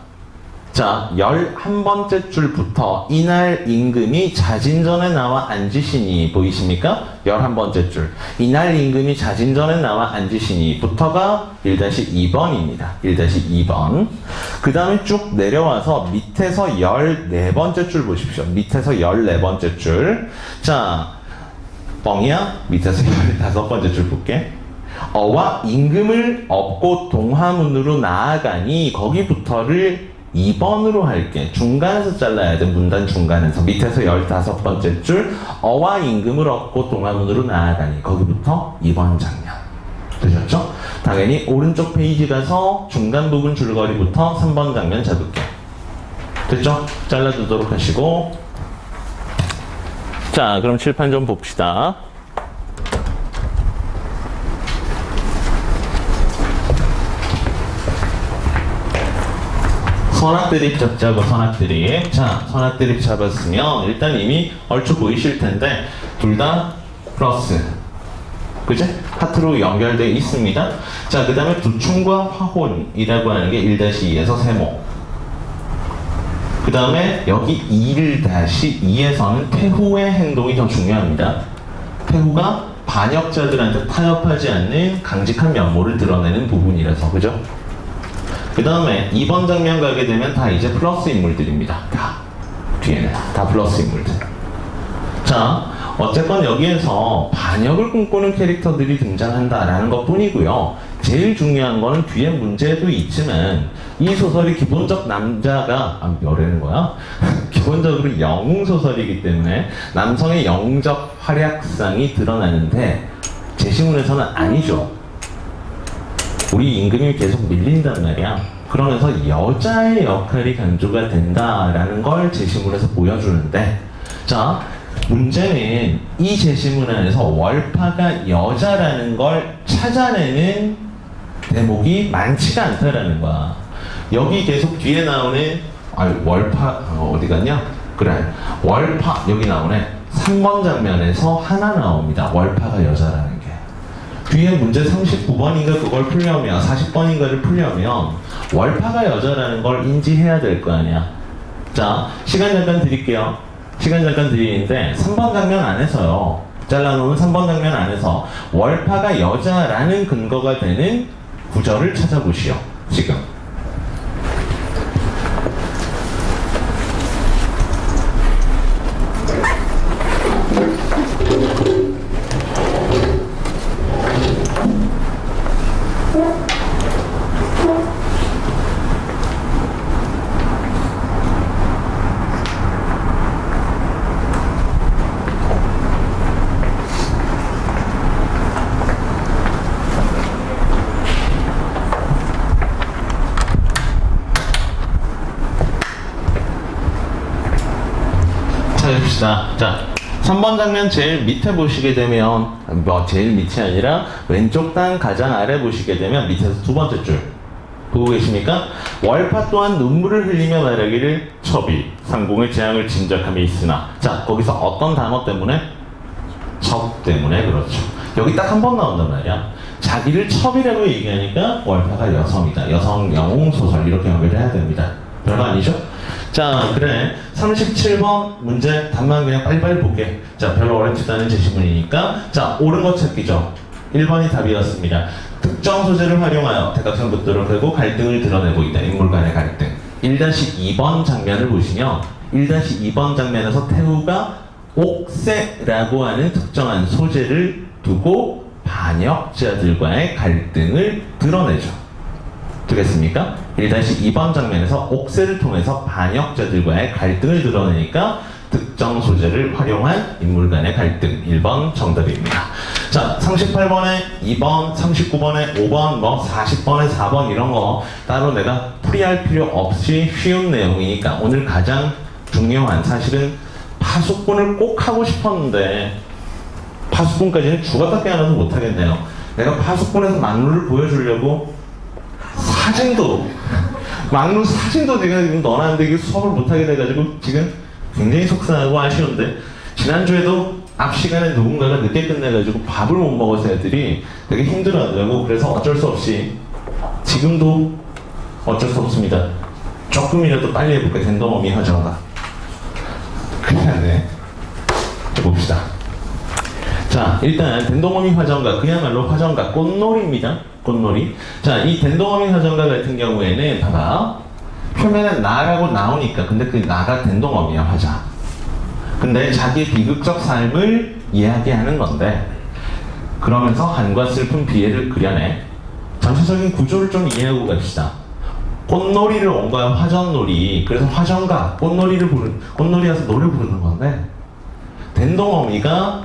자, 11번째 줄부터 이날 임금이 자진전에 나와 앉으시니 보이십니까? 11번째 줄. 이날 임금이 자진전에 나와 앉으시니 부터가 1-2번입니다. 1-2번. 그 다음에 쭉 내려와서 밑에서 14번째 줄 보십시오. 밑에서 14번째 줄. 자, 뻥이야? 밑에서 15번째 줄 볼게. 어와 임금을 업고 동화문으로 나아가니 거기부터를 2번으로 할게. 중간에서 잘라야 돼. 문단 중간에서. 밑에서 15번째 줄 어와 임금을 업고 동화문으로 나아가니 거기부터 2번 장면. 되셨죠? 당연히 오른쪽 페이지 가서 중간 부분 줄거리부터 3번 장면 잡을게. 됐죠? 잘라두도록 하시고. 자, 그럼 칠판 좀 봅시다. 선악드립 잡자고 선악드립. 자, 선악드립 잡았으면 일단 이미 얼추 보이실 텐데 둘 다 플러스. 그제? 하트로 연결되어 있습니다. 자, 그 다음에 두충과 화혼이라고 하는 게 1-2에서 세모. 그 다음에 여기 1-2에서는 태후의 행동이 더 중요합니다. 태후가 반역자들한테 타협하지 않는 강직한 면모를 드러내는 부분이라서. 그죠? 그 다음에 2번 장면 가게 되면 다 이제 플러스 인물들입니다. 다 뒤에는 다 플러스 인물들. 자, 어쨌건 여기에서 반역을 꿈꾸는 캐릭터들이 등장한다라는 것 뿐이고요. 제일 중요한 거는 뒤에 문제도 있지만 이 소설이 기본적 남자가 뭐라는 거야? 기본적으로 영웅소설이기 때문에 남성의 영웅적 활약상이 드러나는데 제시문에서는 아니죠. 우리 임금이 계속 밀린단 말이야. 그러면서 여자의 역할이 강조가 된다라는 걸 제시문에서 보여주는데, 자, 문제는 이 제시문 안에서 월파가 여자라는 걸 찾아내는 대목이 많지가 않다라는 거야. 여기 계속 뒤에 나오는 월파 어디 갔냐? 그래, 월파 여기 나오네. 3번 장면에서 하나 나옵니다. 월파가 여자라는 게. 뒤에 문제 39번인가 그걸 풀려면 40번인가를 풀려면 월파가 여자라는 걸 인지해야 될 거 아니야. 자, 시간 잠깐 드릴게요. 시간 잠깐 드리는데 3번 장면 안에서요. 잘라놓은 3번 장면 안에서 월파가 여자라는 근거가 되는 구절을 찾아보시오. 지금. 봅시다. 자, 3번 장면 제일 밑에 보시게 되면, 제일 밑이 아니라 왼쪽 단 가장 아래 보시게 되면 밑에서 두 번째 줄. 보고 계십니까? 월파 또한 눈물을 흘리며 말하기를 첩이 상공의 재앙을 진작함이 있으나. 자, 거기서 어떤 단어 때문에? 첩 때문에. 그렇죠. 여기 딱 한 번 나온단 말이야. 자기를 첩이라고 얘기하니까 월파가 여성이다. 여성 영웅 소설 이렇게 연결해야 됩니다. 별거 아니죠? 자, 그래. 37번 문제 답만 그냥 빨리빨리 볼게. 자, 별로 어렵지도 않은 제시문이니까. 자, 옳은 거 찾기죠. 1번이 답이었습니다. 특정 소재를 활용하여 대각선 극도를 펴고 갈등을 드러내고 있다. 인물 간의 갈등. 1-2번 장면을 보시면 1-2번 장면에서 태우가 옥새라고 하는 특정한 소재를 두고 반역자들과의 갈등을 드러내죠. 되겠습니까? 1-2번 장면에서 옥새를 통해서 반역자들과의 갈등을 드러내니까 특정 소재를 활용한 인물 간의 갈등. 1번 정답입니다. 자, 38번에 2번, 39번에 5번, 40번에 4번 이런 거 따로 내가 풀이할 필요 없이 쉬운 내용이니까 오늘 가장 중요한 사실은 파수꾼을 꼭 하고 싶었는데 파수꾼까지는 죽었다 깨어나서 못하겠네요. 내가 파수꾼에서 막루를 보여주려고 막루 사진도 내가 지금 넣어놨는데 수업을 못하게 돼가지고 지금 굉장히 속상하고 아쉬운데 지난주에도 앞 시간에 누군가가 늦게 끝내가지고 밥을 못 먹어서 애들이 되게 힘들어하더라고. 그래서 어쩔 수 없이 지금도 어쩔 수 없습니다. 조금이라도 빨리 해볼까. 덴더머미 화정가 큰일 났네. 봅시다. 자, 일단 덴더머미 화정가 그야말로 화정가 꽃놀이입니다. 꽃놀이. 자, 이 덴더머미 화정가 같은 경우에는 봐봐. 표면에 나라고 나오니까 근데 그 나가 덴더머미야 화자. 근데 자기의 비극적 삶을 이야기하는 건데 그러면서 한과 슬픈 비애를 그려내. 전체적인 구조를 좀 이해하고 갑시다. 꽃놀이를 온 거야. 화전놀이. 그래서 화전가 꽃놀이 와서 노래 부르는 건데 덴더머미가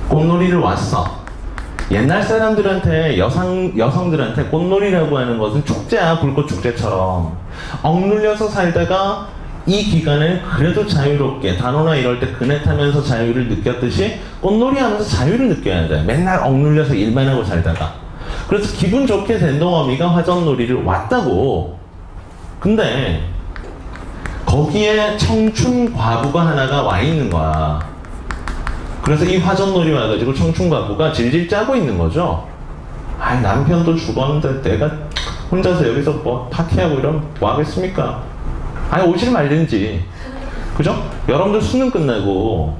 꽃놀이를 왔어. 옛날 사람들한테 여성들한테 꽃놀이라고 하는 것은 축제야. 불꽃 축제처럼 억눌려서 살다가 이 기간을 그래도 자유롭게 단오나 이럴 때 그네 타면서 자유를 느꼈듯이 꽃놀이 하면서 자유를 느껴야 돼. 맨날 억눌려서 일만 하고 살다가. 그래서 기분 좋게 덴더머미가 화전놀이를 왔다고. 근데 거기에 청춘 과부가 하나가 와 있는 거야. 그래서 이 화전놀이 와가지고 청춘 과부가 질질 짜고 있는 거죠. 아이, 남편도 죽었는데 내가 혼자서 여기서 뭐 파티하고 이러면 뭐 하겠습니까? 아니, 오질 말든지. 그죠? 여러분들 수능 끝나고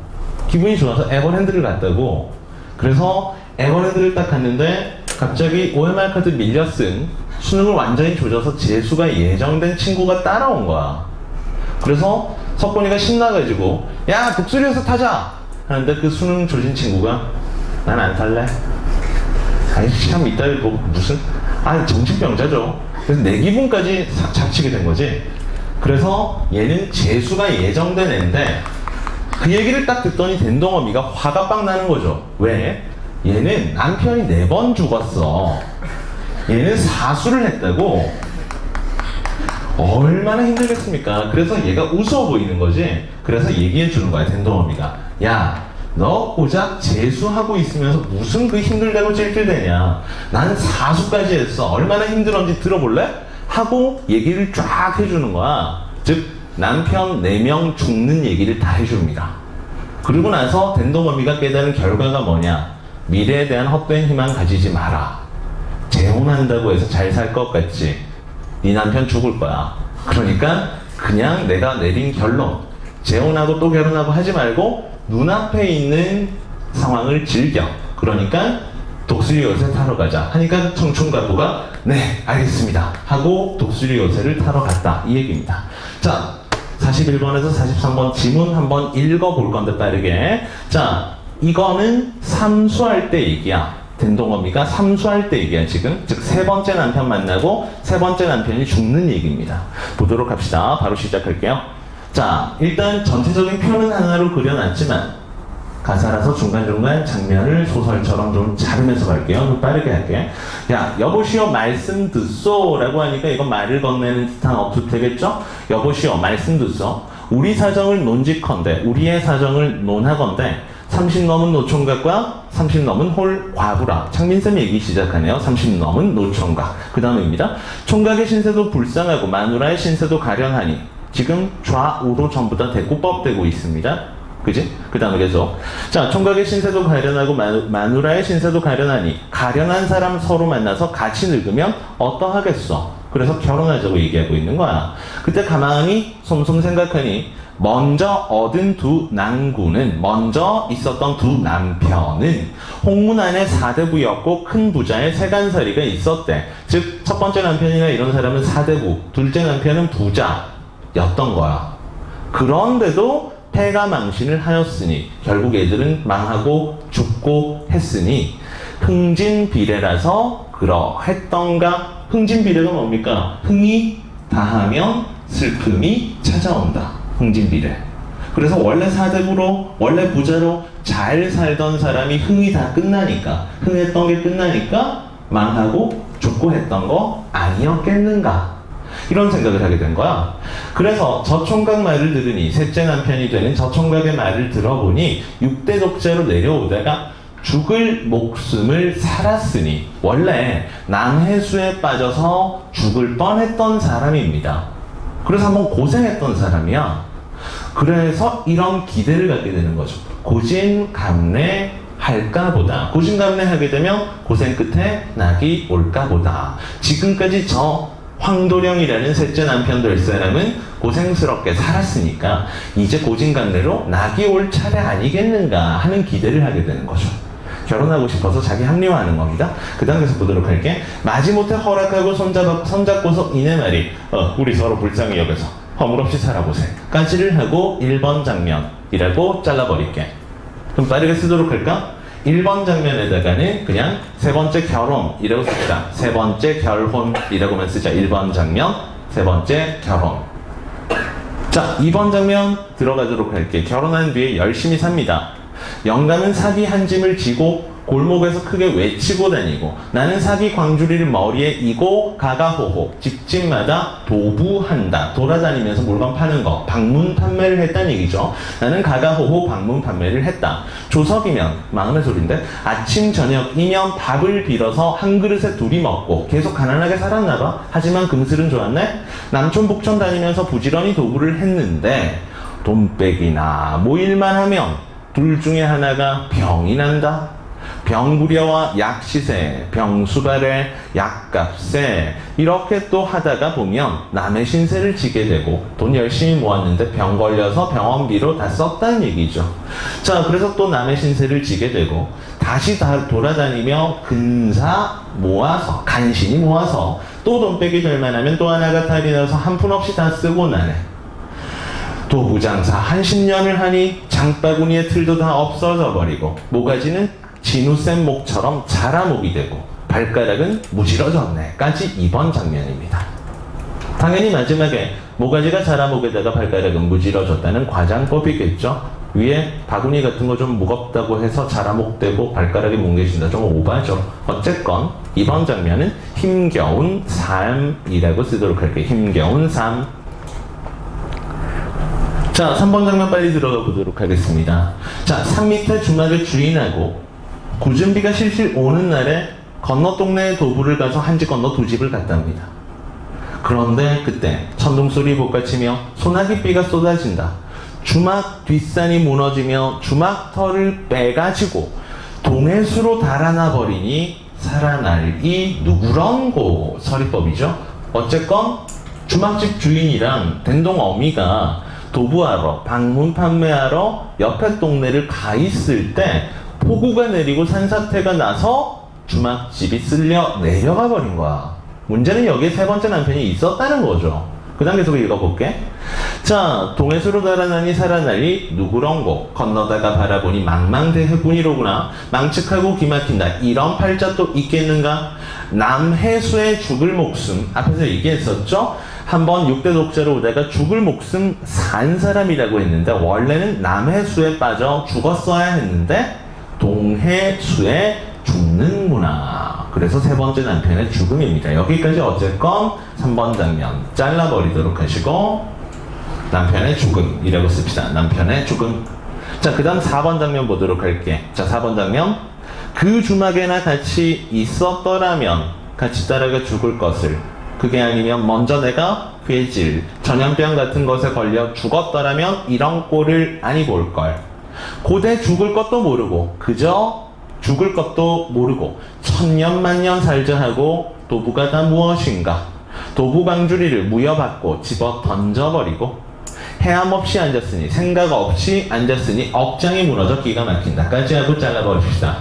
기분이 좋아서 에버랜드를 갔다고. 그래서 에버랜드를 딱 갔는데 갑자기 OMR 카드 밀려 쓴 수능을 완전히 조져서 재수가 예정된 친구가 따라온 거야. 그래서 석곤이가 신나가지고 야, 독수리에서 타자! 하는데 그 수능 조진 친구가 난 안 탈래. 아니, 참 이따위 보고 무슨 정신병자죠. 그래서 내 기분까지 잡치게 된 거지. 그래서 얘는 재수가 예정된 애인데 그 얘기를 딱 듣더니 덴더머미가 화가 빡 나는 거죠. 왜? 얘는 남편이 4번 죽었어. 얘는 사수를 했다고. 얼마나 힘들겠습니까? 그래서 얘가 우스워 보이는 거지. 그래서 얘기해 주는 거야, 덴더머미가. 야, 너 고작 재수하고 있으면서 무슨 그 힘들다고 찔찔대냐. 난 사수까지 했어. 얼마나 힘들었는지 들어볼래? 하고 얘기를 쫙 해주는 거야. 즉 남편 4명 죽는 얘기를 다 해줍니다. 그리고 나서 덴더머미가 깨달은 결과가 뭐냐. 미래에 대한 헛된 희망 가지지 마라. 재혼한다고 해서 잘 살 것 같지? 네 남편 죽을 거야. 그러니까 그냥 내가 내린 결론, 재혼하고 또 결혼하고 하지 말고 눈앞에 있는 상황을 즐겨. 그러니까 독수리 요새 타러 가자 하니까 청춘가부가 네, 알겠습니다 하고 독수리 요새를 타러 갔다. 이 얘기입니다. 자, 41번에서 43번 지문 한번 읽어볼 건데 빠르게. 자, 이거는 삼수할 때 얘기야. 덴더머미가 삼수할 때 얘기야 지금. 즉 3번째 남편 만나고 3번째 남편이 죽는 얘기입니다. 보도록 합시다. 바로 시작할게요. 자, 일단 전체적인 표는 하나로 그려놨지만 가사라서 중간중간 장면을 소설처럼 좀 자르면서 갈게요. 좀 빠르게 할게. 야, 여보시오 말씀 듣소 라고 하니까 이건 말을 건네는 듯한 어투 되겠죠? 여보시오 말씀 듣소. 우리 사정을 논직컨대, 우리의 사정을 논하건대 30 넘은 노총각과 30 넘은 홀 과부라. 창민쌤 얘기 시작하네요. 30 넘은 노총각. 그 다음입니다. 총각의 신세도 불쌍하고 마누라의 신세도 가련하니. 지금 좌우로 전부 다 대꾸법 되고 있습니다. 그지? 그 다음에 계속. 자, 총각의 신세도 가련하고 마누라의 신세도 가련하니. 가련한 사람 서로 만나서 같이 늙으면 어떠하겠어? 그래서 결혼하자고 얘기하고 있는 거야. 그때 가만히 솜솜 생각하니 먼저 얻은 두 낭구는, 먼저 있었던 두 남편은 홍문 안에 사대부였고 큰 부자의 세간살이가 있었대. 즉 첫 번째 남편이나 이런 사람은 사대부, 둘째 남편은 부자였던 거야. 그런데도 패가 망신을 하였으니 결국 애들은 망하고 죽고 했으니 흥진비례라서 그러했던가. 흥진비례가 뭡니까? 흥이 다하면 슬픔이 찾아온다. 흥진비례. 그래서 원래 사대부로, 원래 부자로 잘 살던 사람이 흥이 다 끝나니까, 흥했던 게 끝나니까 망하고 죽고 했던 거 아니었겠는가? 이런 생각을 하게 된 거야. 그래서 저 총각 말을 들으니, 셋째 남편이 되는 저 총각의 말을 들어보니 6대 독자로 내려오다가 죽을 목숨을 살았으니, 원래 남해수에 빠져서 죽을 뻔했던 사람입니다. 그래서 한번 고생했던 사람이야. 그래서 이런 기대를 갖게 되는 거죠. 고진감래 할까 보다. 고진감래 하게 되면 고생 끝에 낙이 올까 보다. 지금까지 저 황도령이라는 셋째 남편 될 사람은 고생스럽게 살았으니까 이제 고진감래로 낙이 올 차례 아니겠는가 하는 기대를 하게 되는 거죠. 결혼하고 싶어서 자기 합리화하는 겁니다. 그 다음 계속 보도록 할게. 마지못해 허락하고 손잡고서 이내 말이 우리 서로 불쌍히 여겨서 허물없이 살아보세 까지를 하고 1번 장면이라고 잘라버릴게. 그럼 빠르게 쓰도록 할까? 1번 장면에다가는 그냥 세 번째 결혼이라고 씁시다. 세 번째 결혼이라고만 쓰자. 1번 장면, 세 번째 결혼. 자, 2번 장면 들어가도록 할게. 결혼한 뒤에 열심히 삽니다. 영감은 사기 한 짐을 지고 골목에서 크게 외치고 다니고, 나는 사기 광주리를 머리에 이고 가가호호 집집마다 도부한다. 돌아다니면서 물건 파는 거, 방문 판매를 했다는 얘기죠. 나는 가가호호 방문 판매를 했다. 조석이면 마음의 소리인데 아침 저녁이면 밥을 빌어서 한 그릇에 둘이 먹고 계속 가난하게 살았나 봐. 하지만 금슬은 좋았네. 남촌 북촌 다니면서 부지런히 도부를 했는데 돈빼기나 뭐 일만 하면 둘 중에 하나가 병이 난다. 병부려와 약시세, 병수발에, 약값세 이렇게 또 하다가 보면 남의 신세를 지게 되고 돈 열심히 모았는데 병 걸려서 병원비로 다 썼다는 얘기죠. 자, 그래서 또 남의 신세를 지게 되고 다시 다 돌아다니며 근사 모아서, 간신히 모아서 또 돈 빼기 될 만하면 또 하나가 탈이 나서 한 푼 없이 다 쓰고 나네. 도부장사 한 10년을 하니 장바구니의 틀도 다 없어져 버리고 모가지는 진우쌤 목처럼 자라목이 되고 발가락은 무지러졌네 까지 2번 장면입니다. 당연히 마지막에 모가지가 자라목에다가 발가락은 무지러졌다는 과장법이겠죠. 위에 바구니 같은 거 좀 무겁다고 해서 자라목되고 발가락이 뭉개진다. 좀 오바죠. 어쨌건 2번 장면은 힘겨운 삶이라고 쓰도록 할게요. 힘겨운 삶. 자, 3번 장면 빨리 들어가 보도록 하겠습니다. 자, 산 밑에 주막의 주인하고 구준비가 실실 오는 날에 건너 동네에 도부를 가서 한 집 건너 두 집을 갔답니다. 그런데 그때 천둥소리 복받치며 소나기비가 쏟아진다. 주막 뒷산이 무너지며 주막터를 빼가지고 동해수로 달아나 버리니 살아날이 누구런고. 서리법이죠. 어쨌건 주막집 주인이랑 된동 어미가 도부하러, 방문 판매하러 옆에 동네를 가 있을 때 폭우가 내리고 산사태가 나서 주막집이 쓸려 내려가 버린 거야. 문제는 여기에 세 번째 남편이 있었다는 거죠. 그 다음 계속 읽어볼게. 자, 동해수로 달아나니 살아날리 누구런고. 건너다가 바라보니 망망대해군이로구나. 망측하고 기막힌다. 이런 팔자 또 있겠는가? 남해수에 죽을 목숨. 앞에서 얘기했었죠? 한번 6대 독자로 오다가 죽을 목숨 산 사람이라고 했는데 원래는 남해수에 빠져 죽었어야 했는데 동해수에 죽는구나. 그래서 세 번째 남편의 죽음입니다. 여기까지 어쨌건 3번 장면 잘라버리도록 하시고 남편의 죽음이라고 씁시다. 남편의 죽음. 자, 그 다음 4번 장면 보도록 할게. 자, 4번 장면. 그 주막에나 같이 있었더라면 같이 따라가 죽을 것을. 그게 아니면 먼저 내가 괴질, 전염병 같은 것에 걸려 죽었더라면 이런 꼴을 아니 볼걸. 고대 죽을 것도 모르고 그저 죽을 것도 모르고 천년만년 살자 하고 도부가 다 무엇인가. 도부방주리를 무여받고 집어 던져버리고 해암 없이 앉았으니 생각 없이 앉았으니 억장이 무너져 기가 막힌다 까지 하고 잘라버립시다.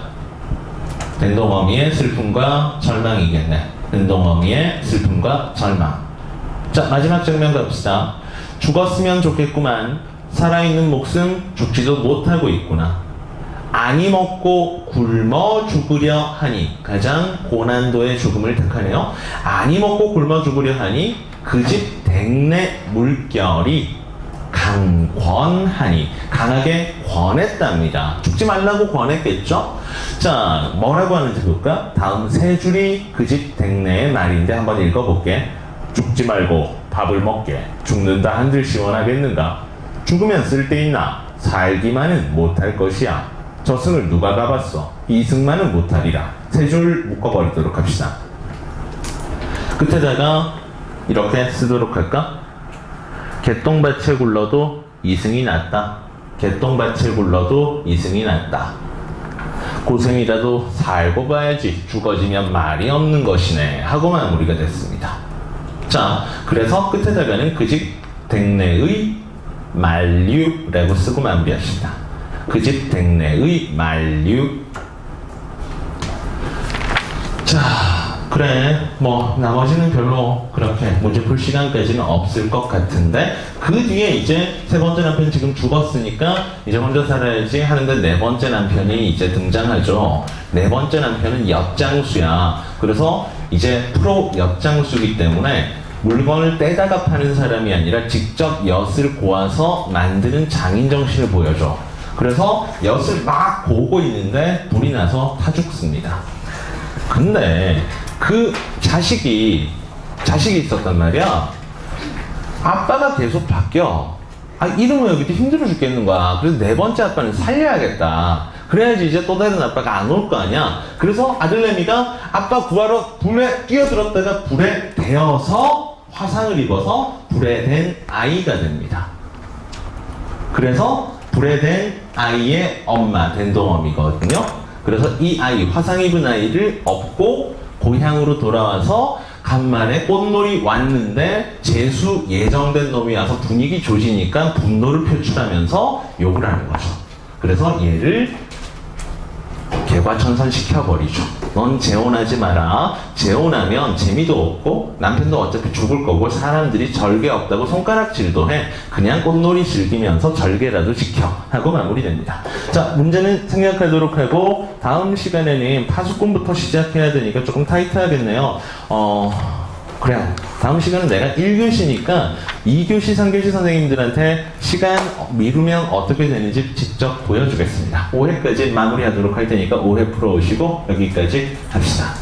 된동어미의 슬픔과 절망이겠네. 된동어미의 슬픔과 절망. 자, 마지막 장면 갑시다. 죽었으면 좋겠구만. 살아있는 목숨 죽지도 못하고 있구나. 아니 먹고 굶어 죽으려 하니. 가장 고난도의 죽음을 택하네요. 아니 먹고 굶어 죽으려 하니 그 집 댁내 물결이 강권하니. 강하게 권했답니다. 죽지 말라고 권했겠죠? 자, 뭐라고 하는지 볼까? 다음 세 줄이 그 집 댁내의 말인데 한번 읽어볼게. 죽지 말고 밥을 먹게. 죽는다 한들 시원하겠는가? 죽으면 쓸데있나? 살기만은 못할 것이야. 저승을 누가 가봤어? 이승만은 못하리라. 세 줄 묶어버리도록 합시다. 끝에다가 이렇게 쓰도록 할까? 개똥밭에 굴러도 이승이 낫다. 개똥밭에 굴러도 이승이 낫다. 고생이라도 살고 봐야지 죽어지면 말이 없는 것이네 하고 마무리가 됐습니다. 자, 그래서 끝에다가는 그 집 댁내의 만류라고 쓰고 마무리하십니다. 그 집 댁내의 만류. 자, 그래, 뭐 나머지는 별로 그렇게 문제 풀 시간까지는 없을 것 같은데 그 뒤에 이제 세 번째 남편 지금 죽었으니까 이제 혼자 살아야지 하는데 네 번째 남편이 이제 등장하죠. 네 번째 남편은 엿장수야. 그래서 이제 프로 엿장수이기 때문에 물건을 떼다가 파는 사람이 아니라 직접 엿을 고아서 만드는 장인 정신을 보여줘. 그래서 엿을 막 고고 있는데 불이 나서 타 죽습니다. 근데 그 자식이 있었단 말이야. 아빠가 계속 바뀌어. 아, 이러면 여기도 힘들어 죽겠는 거야. 그래서 네 번째 아빠는 살려야겠다. 그래야지 이제 또 다른 아빠가 안 올 거 아니야. 그래서 아들내미가 아빠 구하러 불에 뛰어들었다가 불에 데어서 화상을 입어서 불에 댄 아이가 됩니다. 그래서 불에 댄 아이의 엄마, 된동어미거든요. 그래서 이 아이, 화상 입은 아이를 업고 고향으로 돌아와서 간만에 꽃놀이 왔는데 재수 예정된 놈이 와서 분위기 조지니까 분노를 표출하면서 욕을 하는 거죠. 그래서 얘를 개과천선 시켜버리죠. 넌 재혼하지 마라. 재혼하면 재미도 없고 남편도 어차피 죽을 거고 사람들이 절개 없다고 손가락질도 해. 그냥 꽃놀이 즐기면서 절개라도 지켜 하고 마무리됩니다. 자, 문제는 생략하도록 하고 다음 시간에는 파수꾼부터 시작해야 되니까 조금 타이트하겠네요. 그래요. 다음 시간은 내가 1교시니까 2교시, 3교시 선생님들한테 시간 미루면 어떻게 되는지 직접 보여주겠습니다. 5회까지 마무리하도록 할 테니까 5회 풀어오시고 여기까지 합시다.